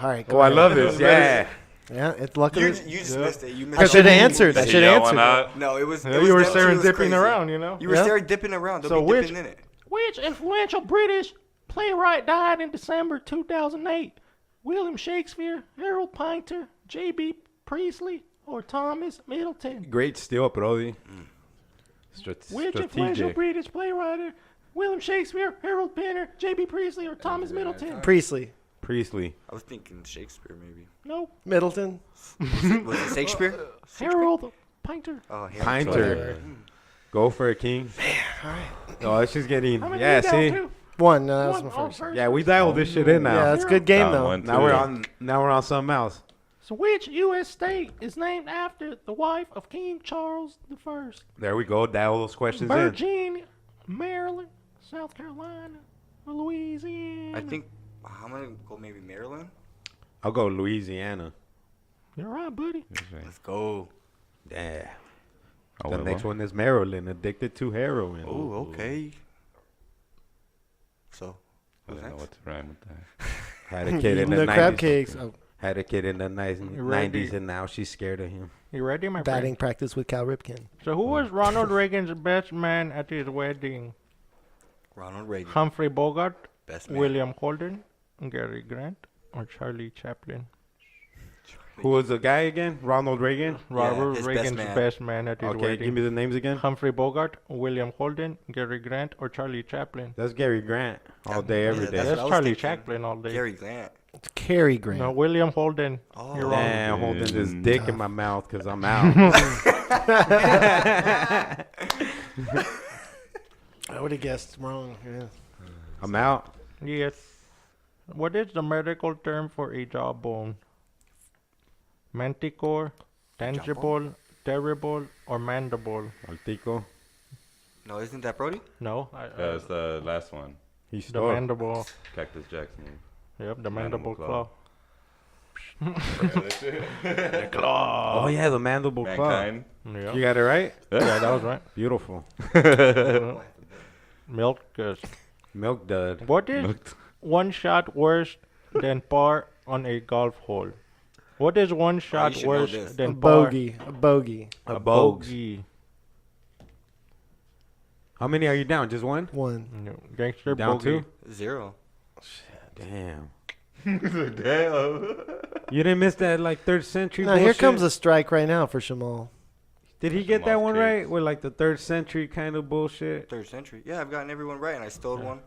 right. Go Oh, I ahead. love this. Yeah. Yeah, it's lucky. You just missed it. You missed I it. should have answered. I Did should you have yell one answered. out? No, it was. Yeah, it was you were them two, it was serendipping crazy. around, you know? You were Yeah. serendipping around. Don't So be which- dipping in it. Which influential British playwright died in December 2008? William Shakespeare, Harold Pinter, J.B. Priestley, or Thomas Middleton? Great steal, Brody. Which influential Strategic. British playwright? William Shakespeare, Harold Pinter, J.B. Priestley, or Thomas Middleton? Priestley, Priestley. I was thinking Shakespeare, maybe. Nope. Middleton. Was it Shakespeare? Harold Pinter. Oh, Harry Pinter. Go for it, King. Oh, it's just getting. How many Yeah, you down see. to? One. No, that was One. my Oh, first. first. Yeah, we dialed this shit in Yeah, now. it's a good game Down though. one, Now two. we're on something else. So which U.S. state is named after the wife of King Charles I? There we go. Dial those questions in. Virginia, Maryland, South Carolina, or Louisiana? I think I'm gonna go maybe Maryland. I'll go Louisiana. You're right, buddy. Let's go. Yeah. Oh, The wait, next what? one is Maryland, addicted to heroin. Oh, okay. So, I who's don't know next? what to rhyme with that. Had a kid in Eating the, the crab 90s. cakes. Oh, Had a kid in the ready? 90s, and now she's scared of him. You ready, my batting friend? practice with Cal Ripken. So who was Ronald Reagan's best man at his wedding? Ronald Reagan. Humphrey Bogart, Best man. William Holden, Gary Grant, or Charlie Chaplin? Who was the guy again? Ronald Reagan? Robert his best Reagan's man. best man at his Okay, wedding. give me the names again. Humphrey Bogart, William Holden, Gary Grant, or Charlie Chaplin? That's Gary Grant. All day, every Yeah, day. That's That's what I was Charlie thinking. Chaplin all day. Gary Grant. It's Cary Grant. No, William Holden. Oh, You're wrong. Damn, I'm holding this dick in my mouth because I'm out. I would have guessed wrong. Yeah. I'm out. Yes. What is the medical term for a jawbone? Manticore, tangible, terrible, or mandible? Altico. No, isn't that Brody? No. Yeah, it's the last one. He's The still. mandible. Cactus Jack's move. Yep, the Mandible mandible claw. claw. Oh yeah, the mandible claw. Mankind. Yeah. You got it right. Yeah, that was right. Beautiful. Milk. Milk dud. What is one shot worse than par on a golf hole? What is one shot should know worse this. A than par? bogey. A bogey. A bogues. Bogey. How many are you down? Just one? One. No, gangster Down bogey. two? 0. Damn. Damn. You didn't miss that like third century. Now here bullshit? comes a strike right now for Jamal. Did he get that Jamal's one case. right? With like the third century kind of bullshit. 3rd century. Yeah, I've gotten everyone right, and I stole one.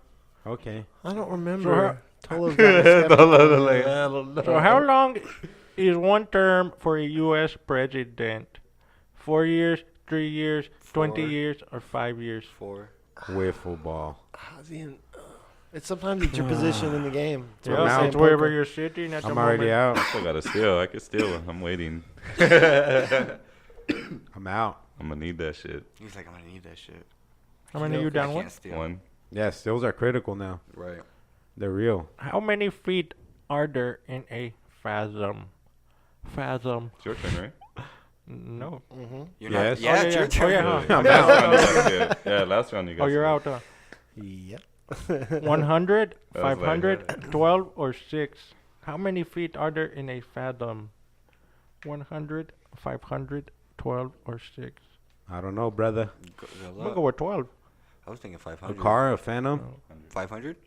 Okay. I don't remember. Tolo's got me So how long is one term for a U.S. president? 4 years, 3 years, 20 4. years, or 5 years? 4. Wiffle ball. It's sometimes it's your position in the game. It's what I'm we out. say It's in wherever poker. you're sitting at the I'm moment. already out. Still gotta steal. I can steal. I'm waiting. I'm out. I'm gonna need that shit. He's like, I'm gonna need that shit. How many you I down one? can't steal. One. Yeah, stills are critical now. Right. They're real. How many feet are there in a fathom? Fathom. It's your turn, right? No. You're Yes. not. Yeah, Oh, it's yeah, your yeah. turn. Oh, yeah, huh? I'm last out. round you got skipped. Yeah, last round you got Oh, you're out. skipped. Yep. 100, That was like- 500, 12, or 6? How many feet are there in a fathom? 100, 500, 12, or 6? I don't know, brother. Good I'm going to luck. go with 12. I was thinking A 500. car, a phantom. 500?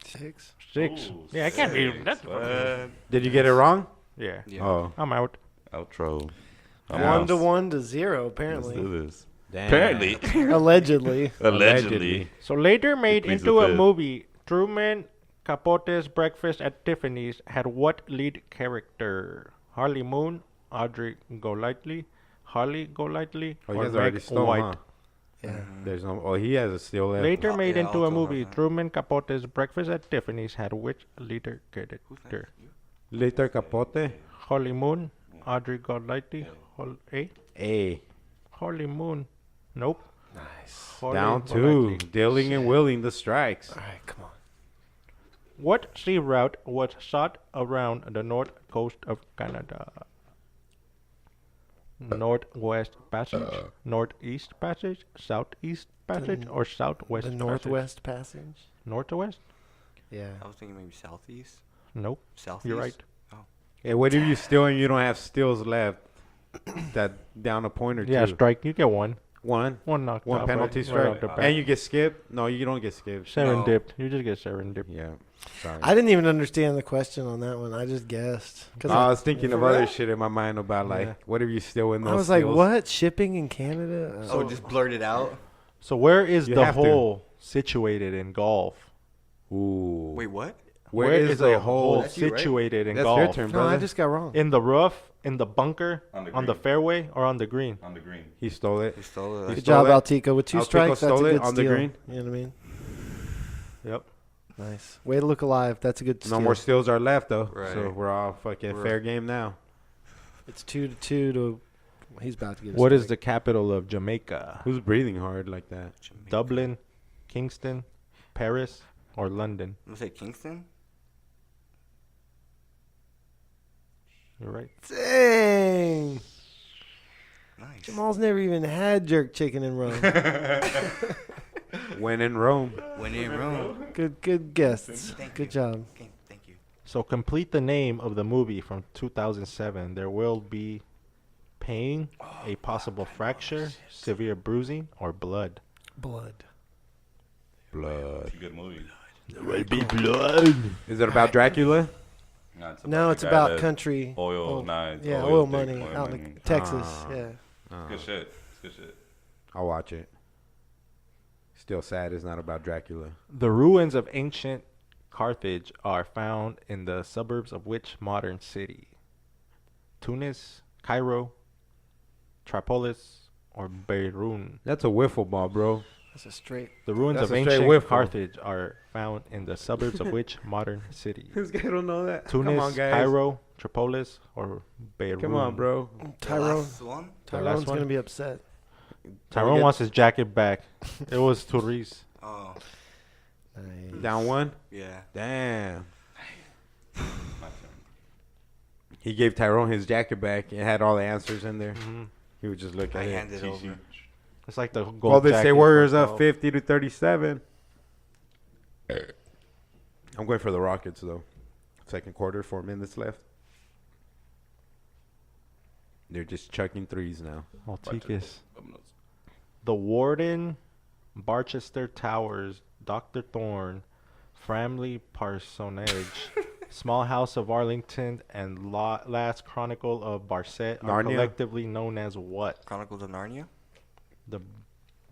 6. 6. Ooh, Yeah, I can't be. six. That's What? Did you get it wrong? Yeah. Yeah. Oh, I'm out. Outro. I'm Yeah. 1 to out. 1 to 0, Let's apparently. do this. damn. Apparently. Allegedly. Allegedly. So later made pleads into the a fifth. movie, Truman Capote's Breakfast at Tiffany's had what lead character? Harley Moon, Audrey Golightly, Holly Golightly, Oh, you or guys already Meg stole, White? huh? Yeah. There's no. Oh, he has a steal left. Later Oh, made yeah, into I'll a tell movie, her. Truman Capote's Breakfast at Tiffany's had which leader Who's character? next? You? Later Capote. Holly Moon, Audrey Golightly, Holly Moon. Nope. Nice. Holly Down two. Golightly. Dealing and willing the strikes. All right, come on. What sea route was sought around the north coast of Canada? Northwest Passage, Northeast Passage, Southeast Passage, or Southwest The Passage? Northwest Passage. Northwest? Yeah. I was thinking maybe southeast. Nope. Southeast. You're right. Hey, what if you steal and you don't have steals left? That down a point or Yeah, two. strike. You get one. One. One knocked One out, penalty right strike. off the bat. And you get skipped? No, you don't get skipped. Seven dipped. You just get seven dipped. Yeah. Sorry. I didn't even understand the question on that one. I just guessed. I was thinking of For other real? shit in my mind about like, Yeah. what if you still win those I was like, steals? what? Shipping in Canada? Oh, just blurt it out. So where is You the have to. hole situated in golf? Ooh. Wait, what? Where is the hole? That's you, right? situated in That's golf? your turn, No, brother. I just got wrong. In the rough, in the bunker, On the on the green. fairway, or on the green? On the green. He stole it. You stole it. He Good stole job, it. Altico. With 2 Altico strikes, that's a stole it good on the steal. green. You know what I mean? Yep. Nice. Way to look alive. That's a good steal. No more steals are left though. Right. So we're all fucking We're- fair game now. It's 2 to 2 to. He's about to get. What is the capital of Jamaica? Who's breathing hard like that? Jamaica. Dublin, Kingston, Paris, or London? I'm gonna say Kingston. You're right. Dang. Nice. Jamal's never even had jerk chicken in Rome. When in Rome. When in Rome. Good guests. Thank Good you. job. Okay, thank you. So complete the name of the movie from 2007. There will be pain, a possible fracture, severe bruising, or blood. Blood. Blood. It's a good movie. There will be blood. Is it about Dracula? No, the it's guy about that- country. Oil, nah, it's Yeah, oil oil dick, money oil out money. in Texas. Ah. Yeah. Oh, Good shit. It's good shit. I'll watch it. Still sad it's not about Dracula. The ruins of ancient Carthage are found in the suburbs of which modern city? Tunis, Cairo, Tripolis, or Beirut? That's a wiffle ball, bro. That's a straight. The ruins That's of a straight ancient whiffle. Carthage are found in the suburbs of which modern city? This guy don't know that. Tunis, Come on, guys. Cairo, Tripolis, or Beirut? Come on, bro. Tyrone. Last one? Tyrone's one? gonna be upset. Tyrone wants his jacket back. It was Therese. Oh, Nice. Down one. yeah. Damn. He gave Tyrone his jacket back. It had all the answers in there. Mhm. He would just look I at it. handed over. It's like the gold Well, they say jacket Warriors from up 12. 50-37. I'm going for the Rockets though. Second quarter, 4 minutes left. They're just chucking threes now. Maltikis. The Warden, Barchester Towers, Dr. Thorne, Framley Parsonage, Small House of Arlington, and Last Chronicle of Barset are Narnia. collectively known as what? Chronicles of Narnia? The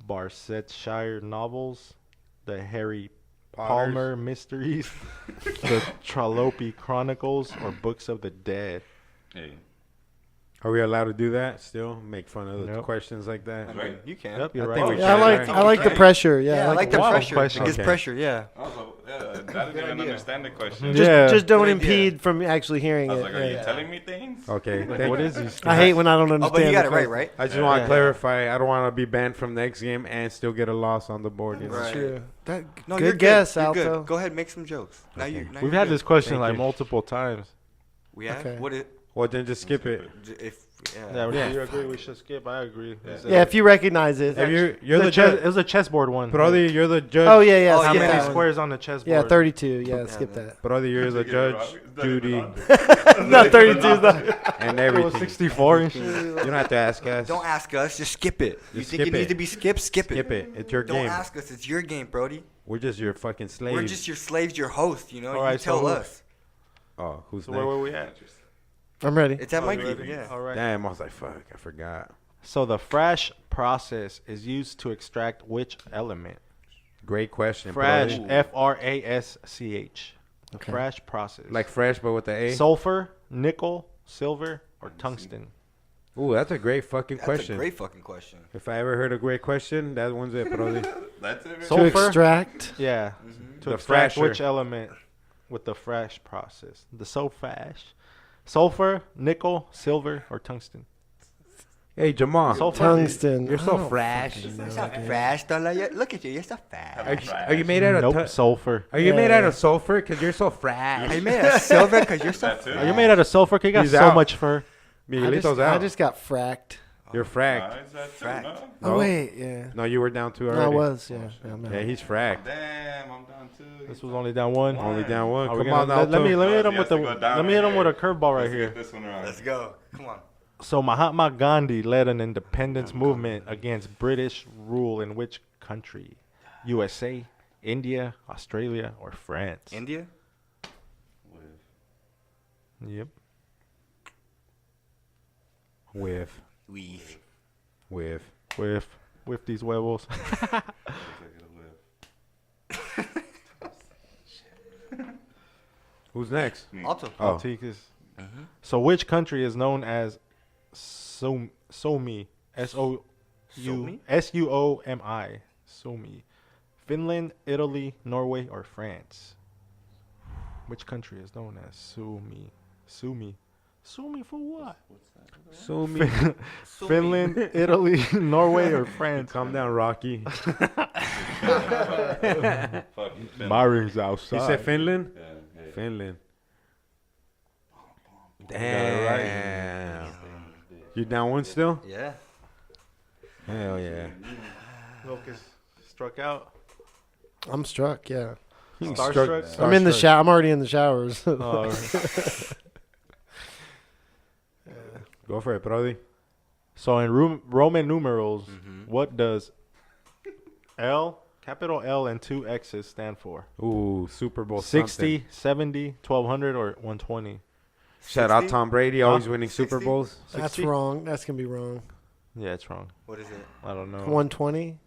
Barsetshire novels, the Harry Potters. Palmer mysteries, the Trollope Chronicles, or Books of the Dead. Hey. Are we allowed to do that still? Make fun of the Nope. questions like that? I mean, you can. Yep, you're I think right. we Yeah, can. I like the pressure. Yeah, I like the wow pressure. question. It gives Okay. pressure, yeah. Also, I didn't even understand the question. Just don't Good idea. impede from actually hearing I was it. like, are you Yeah. telling me things? Okay. Like, thank what you. is this? I hate when I don't understand. Oh, but you got the it right, question. right? I just want Yeah. to clarify. I don't want to be banned from the next game and still get a loss on the board. You know? Right. True. That, No, good you're guess, You're Alto. good. Go ahead, make some jokes. Now Okay. you. Now We've you're had good. this question Thank like you. multiple times. We have. Okay. What it? Well, then just skip it. If Yeah, yeah. you agree we should skip? I agree. Yeah, if you recognize it. If you're the chess, judge, it was a chessboard one. Brody, you're the judge. Oh yeah, Oh, How skip many that one. squares on the chessboard? Yeah, 32. Yeah, Yeah, skip man. that. Brody, you're the judge. Judy, Not 32. and It was everything. 64 and shit. You don't have to ask us. Don't ask us. Just skip it. You Just think skip it needs it. to be skipped? Skip it. Skip it. It's your Don't game. ask us. It's your game, Brody. We're just your fucking slaves. We're just your slaves, your host. You know. All You right, tell so- us. Oh, who's So where next? were we at? I'm ready. It's at Oh, my you game. ready? Yeah. All right. Damn, I was like, fuck, I forgot. So the fresh process is used to extract which element? Great question. Fresh, Brody. F-R-A-S-C-H. The Okay. fresh process. Like fresh, but with the A. sulfur, nickel, silver, or tungsten. Ooh, that's a great fucking That's question. a great fucking question. If I ever heard a great question, that one's it, Brody. That's it. So- To Sulfur? extract. Yeah. Mm-hmm. To The extract fresher. which element with the fresh process? The fresh. Sulfur, nickel, silver, or tungsten? Hey, Jamal. Sulfur. Tungsten. You're I so don't fresh. fucking know, You're so dude. fresh, though. Like, look at you. You're so fresh. Are you made out of Nope, sulfur. Are you made Yeah. out of sulfur? Cause you're so fresh. Are you made of silver? Because you're so That's it. Are you made out of sulfur? 'Cause you got He's so out. much fur. Miguelito's out. I just got fracked. You're fracked. Is that too, Frack. no? Oh No. wait, yeah. No, you were down two No, already. I was, yeah. I'm out. Yeah, he's fracked. Damn, I'm down too. This was only down one. Only down one. Are we Come gonna- on now. let me hit him He with has the to go down let me hit him here. with a curveball right Let's here. get this one around. Let's go. Come on. So Mahatma Gandhi led an independence movement against British rule in which country? USA, India, Australia, or France? India? Yep. With With these huevos. who's next? Alto. Oh, Maltikis. Mm-hmm. So which country is known as Somi? Somi? S-U-O-M-I. Somi. Finland, Italy, Norway, or France? Which country is known as Sumi? Sumi. Sumi for what? sue me. Finland, Italy, Norway, or France? Calm down, Rocky. My ring's outside. He said Finland. Yeah, yeah. Finland. got it right. Damn. You down one still? Yeah. Hell yeah. Lucas struck out. I'm struck, yeah. Starstruck? I'm in the shower. I'm already in the showers. Oh, Go for it, Brody. so in Roman numerals, Mm-hmm. what does L, capital L, and two X's stand for? Ooh, Super Bowl 60, 70, 1200, or 120? Shout out 60? Tom Brady, always winning 60? Super Bowls. That's 60? wrong. That's gonna be wrong. Yeah, it's wrong. What is it? I don't know. 120.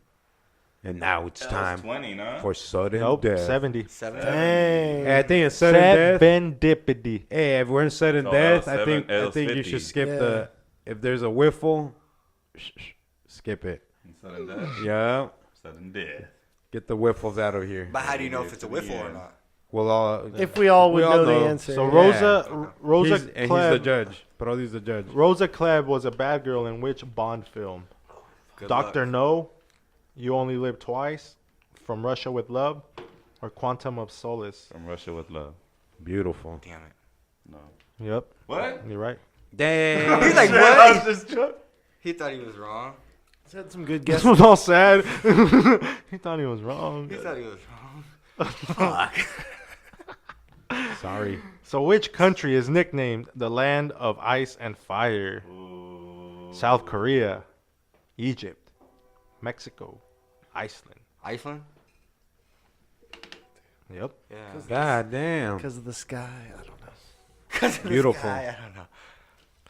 And now it's time 20, no? for sudden Nope, death. 70. 7. Dang. Hey, I think it's sudden death. Serendipity. Hey, if we're in sudden So death, L7, I think you L50. should skip Yeah. the. If there's a whiffle, skip it. Sudden death. Yeah, Sudden death. get the whiffles out of here. But how do you know if it's a whiffle or not? Well, If we all would We all know the know. answer. So Yeah. Rosa he's the Klebb, judge. Brody's the judge. Rosa Klebb was a bad girl in which Bond film? Good Doctor luck. No, You Only Live Twice, From Russia with Love, or Quantum of Solace? From Russia with Love. Beautiful. Damn it. No. Yep, What? you're right. Damn. He's like, I what? was just He thought he was wrong. He's had some good This guesses. was all sad. He thought he was wrong. He thought he was wrong. Fuck. Sorry. So which country is nicknamed the land of ice and fire? South Korea, Egypt, Mexico, Iceland. Iceland? Yep. Yeah. God damn. Because of the sky. I don't know. 'Cause of this Beautiful. guy, I don't know.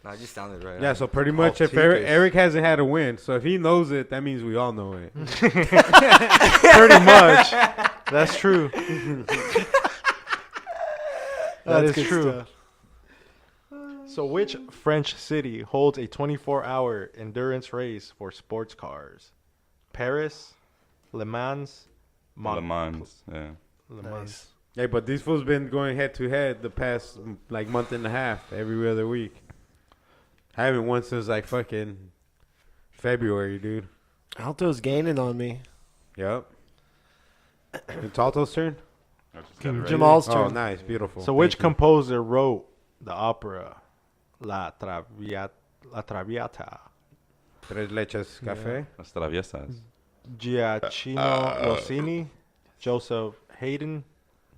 No, it just sounded right. Yeah, so pretty much if Ticus. Eric hasn't had a win, so if he knows it, that means we all know it. Pretty much. That's true. That That's is good true. stuff. So which French city holds a 24-hour endurance race for sports cars? Paris, Le Mans, Le Mans. Yeah. Le Mans. Hey, but these fools been going head to head the past like month and a half, every other week. I haven't won since like fucking February, dude. Alto's gaining on me. Yep. It's Alto's turn? I just got it right. Jamal's Oh, turn. nice. Beautiful. So which Thank you. composer wrote the opera La Traviata? Tres leches café? Las traviesas. Giacchino Rossini, Joseph Haydn,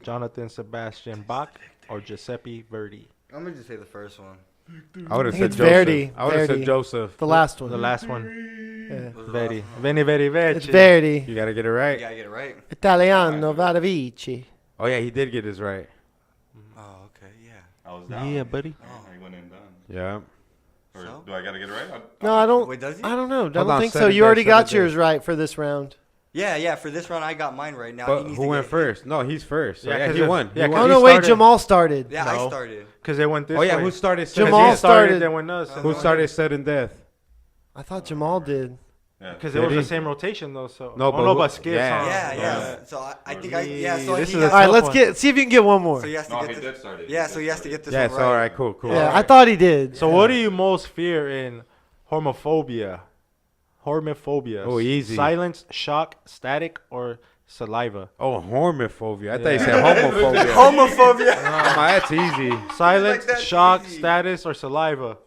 Jonathan Sebastian Bach, or Giuseppe Verdi? I'm going to just say the first one. I would have I said think it's Joseph. Verdi. I would have said Verdi. Joseph. The last one. The last one. Yeah. Was the Verdi. last one? Veni, vedi, veci. It's Verdi. You got to get it You right. gotta get it right. Italiano Vadavici. Oh, yeah, he did get his right. Oh, okay, yeah. I was down. Yeah, buddy. I went and done. Yeah. Or So? do I gotta get it right? No, I don't. Wait, does he? I don't know. I Hold don't on, think so. Saturday, You already got Saturday. yours right for this round. Yeah, for this round, I got mine right now. But he needs who to went get first? No, he's first. So Yeah, yeah, 'cause he if- won. yeah, He 'cause won. Oh he no! Wait, started- Jamal started. Yeah, No. I started. Because they went this Oh, yeah, way. who started Jamal sudden death? started. Then went us. Who started sudden death? I thought Jamal did. Yeah. Because it Did was he? the same rotation, though. So No, but who- but skips. yeah. huh? Yeah. So I think so This he is has, a All right, tough let's one. see if you can get one more. so he has to No, get he this. did start it. Yeah, so he has to get this Yes, one right. all right, cool. Yeah, All I right. thought he did. So what do you most fear in homophobia? Hormophobia. Oh, easy. Silence, shock, static, or saliva? Oh, hormophobia. I thought you said homophobia. Homophobia. Come on, that's easy. Silence, that's shock, easy. status, or saliva?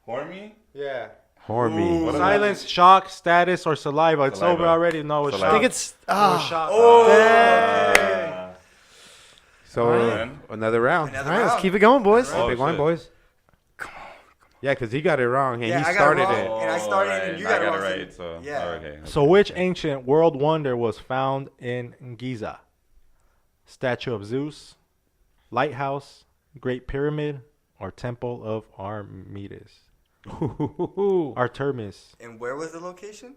Hormy? Yeah. Hormy. What Silence, shock, status, or saliva? It's Saliva. over already. No, it's Saliva. I shock. think it's. It was shock. So Alright. another round. Another All right, let's round. keep it going, boys. Oh, Big one, shit. boys. Yeah, because he got it wrong and Yeah, he I got it started wrong. it. And I started alright, and you I got it got wrong, it right. So yeah. okay. So which ancient world wonder was found in Giza? Statue of Zeus, Lighthouse, Great Pyramid, or Temple of Artemis? Artemis. And where was the location?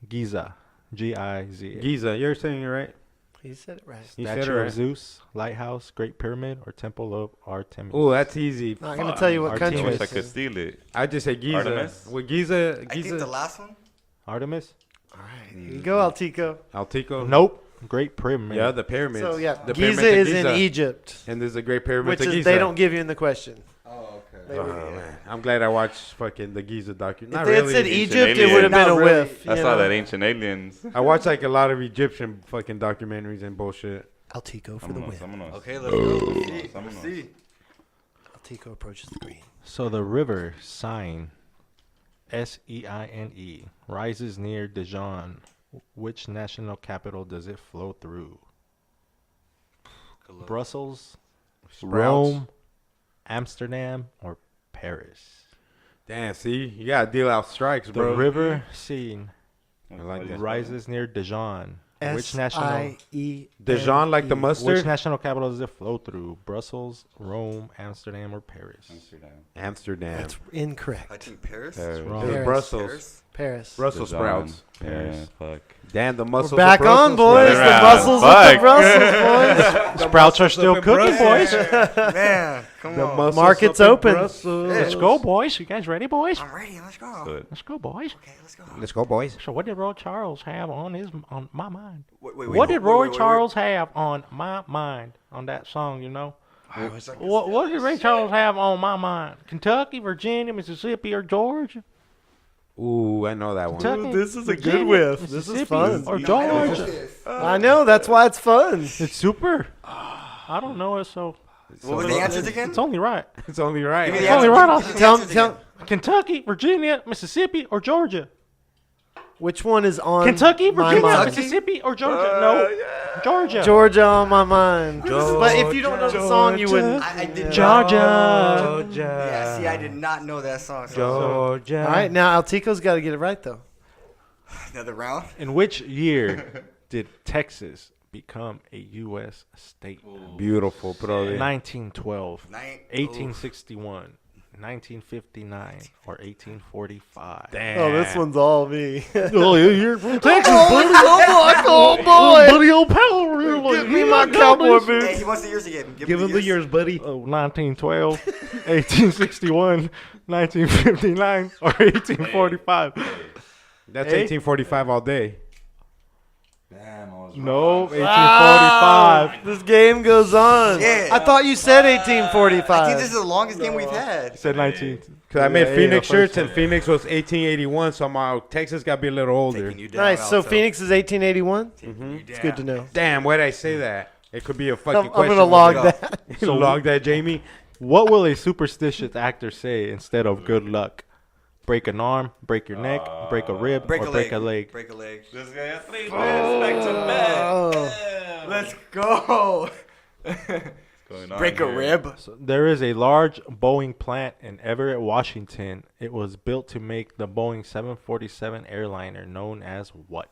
Giza. Giza. Giza, you're saying it right. He said it right. You said it Statue of right. Zeus, Lighthouse, Great Pyramid, or Temple of Artemis? Oh, that's easy. Not gonna tell you what Artemis. country. I wish I it's could in. steal it. I just say Giza. Artemis? With Giza, I think the Giza, last one. Artemis? All right, here you go, Altico. Altico. Nope. Great Pyramid. Yeah, the pyramids. So yeah, the Giza pyramids is of in Egypt, and there's a great pyramid which of is Giza. they don't give you in the question. Oh, okay. They Oh, would- man. I'm glad I watched fucking the Giza documentary. If Not they had really. said Ancient Egypt, it aliens. would have been Not a really. whiff. I you saw know? that Ancient Aliens. I watched like a lot of Egyptian fucking documentaries and bullshit. Altico for the win. Someone Okay, let's go. Let's see. Someone Let's see. Altico approaches the green. So the river Seine, Seine, rises near Dijon. Which national capital does it flow through? Good luck. Brussels, Sprouts. Rome, Amsterdam, or Paris? Damn, see, you gotta deal out strikes, The bro. river Seine I like that. rises near Dijon. Which national? S-I-E-N-E. Dijon, like the Which mustard. national capital does it flow through? Brussels, Rome, Amsterdam, or Paris? Amsterdam. Amsterdam. That's I incorrect. think Paris. Paris. wrong. It was Paris. Brussels. Paris. Paris. Brussels The sprouts. John. Yeah, fuck. Damn, the muscles. We're back of on, Brussels boys. sprouts. The muscles with the Fuck. Brussels, boys. Sprouts are still in cooking, boys. Brussels. Man, come The on. muscles Market's up in open. Brussels. Let's go, boys. You guys ready, boys? I'm ready. Let's go. Good. Let's go, boys. Okay, let's go. Let's go, boys. So what did Roy Charles have on my mind? Wait, What did Roy wait. Charles have on my mind on that song, you know? What did Ray Charles have on my mind? Kentucky, Virginia, Mississippi, or Georgia? Ooh, I know that one. Kentucky, this is a good Virginia, whiff. This is Mississippi, fun. Or Georgia. I know. That's why it's fun. It's super. I don't know it, so What was the answers again? it's only right. It's only right. Give me the It's only answers. right. Give me the Tell, answers tell, again. Kentucky, Virginia, Mississippi, or Georgia? which one is on Kentucky, my Virginia, mind? Mississippi, or Georgia? No, Georgia. Georgia on my mind. But if you don't know the song, you wouldn't. I did Georgia. Yeah, see, I did not know that song. So Georgia. All right, now Altico's got to get it right though. another round. In which year did Texas become a U.S. state? Beautiful, brother. 1912, Nine- 1861, 1959, or 1845? Damn. Oh, this one's all me. Oh, you're from Texas, oh boy! buddy, old pal. Give me my cowboy Hey, boots. he wants the years again. Give him the years, buddy. Oh, 1912, 1861, 1959, or 1845? That's Hey. 1845 all day. Damn, I was No, 1845. Wow, this game goes on. Yeah. I thought you said I think 1845. this is the longest game we've had. Said 19. Because I made Yeah, Phoenix yeah, shirts, first and Phoenix was 1881, so my Texas got to be a little older. Taking you down, Nice. So Alto. Phoenix is 1881. Taking you It's down. good to know. Damn, why'd I say that? It could be a I'm, fucking I'm question. gonna log go. that. So log that, Jamie. What will a superstitious actor say instead of good luck? Break an arm, break your neck, break a rib, Break or a break leg. a leg? Break a leg. This guy has 3 minutes back to back. Oh. Let's go. Going on Break a here? rib. So there is a large Boeing plant in Everett, Washington. It was built to make the Boeing 747 airliner known as what?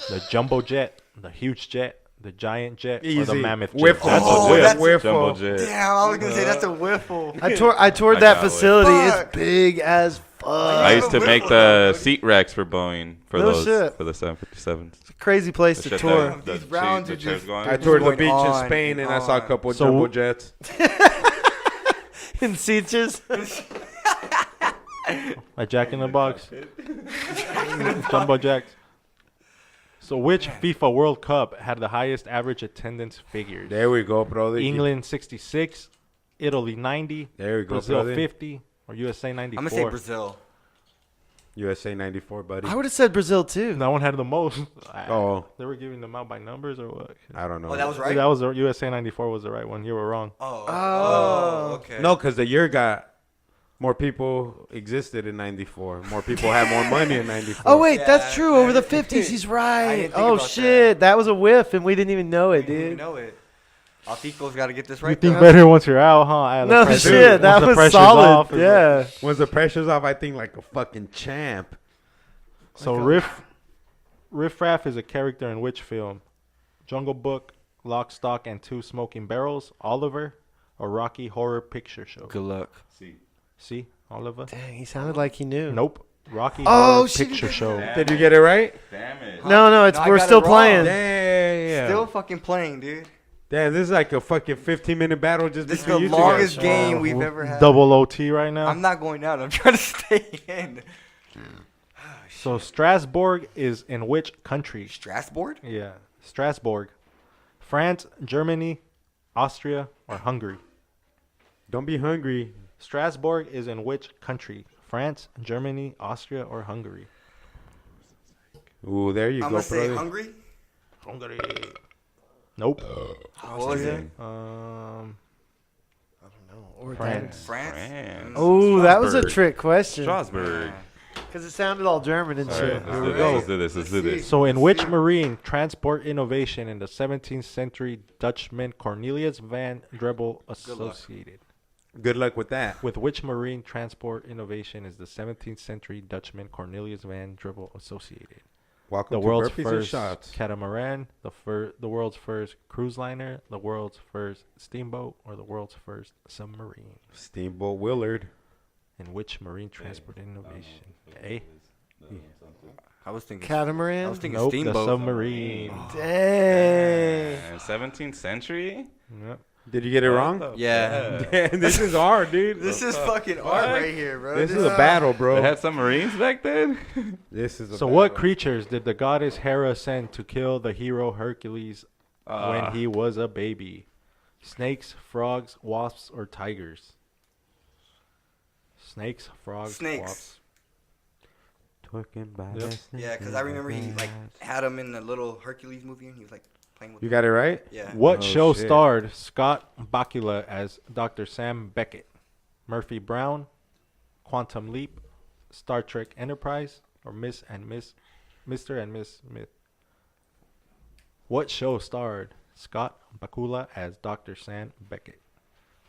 The jumbo jet, the huge jet, the giant jet, or the Easy. mammoth jet? Whiffle. That's Oh, a whiff. that's- Whiffle. Jumbo jet. Damn, I was gonna say that's a whiffle. I toured I that got it. facility. Fuck. It's big as fuck. I used to make the seat racks for Boeing for No those shit. for the 757s. It's a crazy place The to shit tour. that- the These rounds the are chairs just- going. I toured the going beach in on Spain, and I saw a on. couple So- jumbo jets. In Sieges. A Jack in the Box. Jumbo Jacks. So which FIFA World Cup had the highest average attendance figures? There we go, brother. England 66, Italy 90, There we go, Brazil brother. 50, or USA 94? I'm gonna say Brazil. USA 94, buddy. I would have said Brazil too. That one had the most. Oh, They were giving them out by numbers or what? I don't know. Oh, that was right. That was the USA 94 was the right one. You were wrong. Oh, okay. No, because the year got more people existed in 94. More people had more money in 94. Oh wait, Yeah, that's true. Over the man. 50s, he's I right. didn't think Oh about shit, that was a whiff, and we didn't even know it, I didn't even dude. know it. Altico's got to get this You right. think though. better once you're out, huh? No Once shit, that the was pressure's solid. off, it's like- Yeah. Once the pressure's off, I think like a fucking champ. So Riff Raff is a character in which film? Jungle Book, Lock, Stock, and Two Smoking Barrels, Oliver, or Rocky Horror Picture Show? Good luck. See, Oliver? Dang, he sounded like he knew. Nope. Rocky Oh, Horror shit, Picture Show. Did you get it right? Damn it. No, it's No, I we're got still it wrong. playing. Damn. Still fucking playing, dude. Damn, this is like a fucking 15-minute battle just This is between the you two longest guys. game we've ever had. Double OT right now. I'm not going out. I'm trying to stay in. So Strasbourg is in which country? Strasbourg? Yeah, Strasbourg. France, Germany, Austria, or Hungary? Don't be hungry. Strasbourg is in which country? France, Germany, Austria, or Hungary? Ooh, there you I'm go, going to say brother. Hungary. Hungary. Nope. What was it? Or France. France? France. Oh, that was a Strasbourg. trick question. Strasbourg. Because it sounded all German and All shit. right, let's do this. Let's do this. So in which marine transport innovation in the 17th century Dutchman Cornelius van Drebbel associated? Good luck with that. With which marine transport innovation is the 17th century Dutchman Cornelius van Drebbel associated? Welcome The to world's Burpees and first Shots. catamaran, the world's first cruise liner, the world's first steamboat, or the world's first submarine? Steamboat Willard. In which marine transport innovation? A. I was thinking. Catamaran? I was thinking Nope, the steamboat. submarine. Dang. 17th century? Yep. Did you get it wrong? Yeah. Damn, this is hard, dude. This is fucking art right here, bro. This is a battle, bro. They had submarines back then? This is a So battle. what creatures did the goddess Hera send to kill the hero Hercules when he was a baby? Snakes, frogs, wasps, or tigers? Snakes, frogs, Snakes. wasps. Twerking by Yep. the snake Yeah, because I remember he like eyes. had him in the little Hercules movie, and he was like playing with. You got it right? Yeah. What Oh, show shit. starred Scott Bakula as Dr. Sam Beckett? Murphy Brown, Quantum Leap, Star Trek Enterprise, or Mr. and Miss Smith? What show starred Scott Bakula as Dr. Sam Beckett?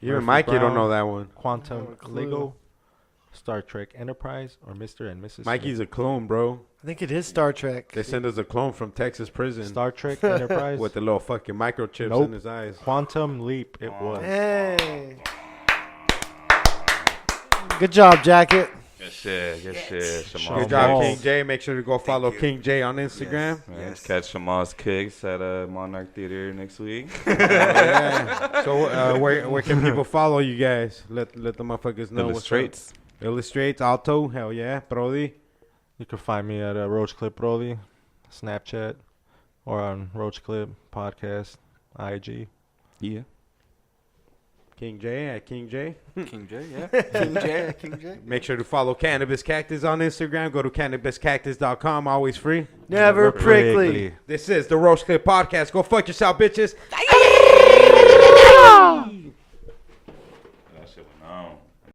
Even Murphy Mikey don't Brown, know that one. Quantum clue. Lego, Star Trek Enterprise, or Mr. and Mrs. Mikey's a clone, bro. I think it is Star Trek. They sent us a clone from Texas prison Star Trek Enterprise. with the little fucking microchips Nope. in his eyes. Quantum Leap it was. Dang. Good job, Jacket. Good shit. Good shit. Shamal. Good job, Jamal. King J. Make sure to go follow you. King J on Instagram. Yes. Man, Yes. catch Shamal's kicks at Monarch Theater next week. Yeah. So where can people follow you guys? Let the motherfuckers know. Illustrates. Illustrates, Alto, hell yeah, Brody. You can find me at Roach Clip Brody, Snapchat, or on Roach Clip Podcast, IG. Yeah. King J at King J. King J, yeah. King J, King J. Make sure to follow Cannabis Cactus on Instagram. Go to cannabiscactus.com, always free. Never prickly. This is the Roach Clip Podcast. Go fuck yourself, bitches.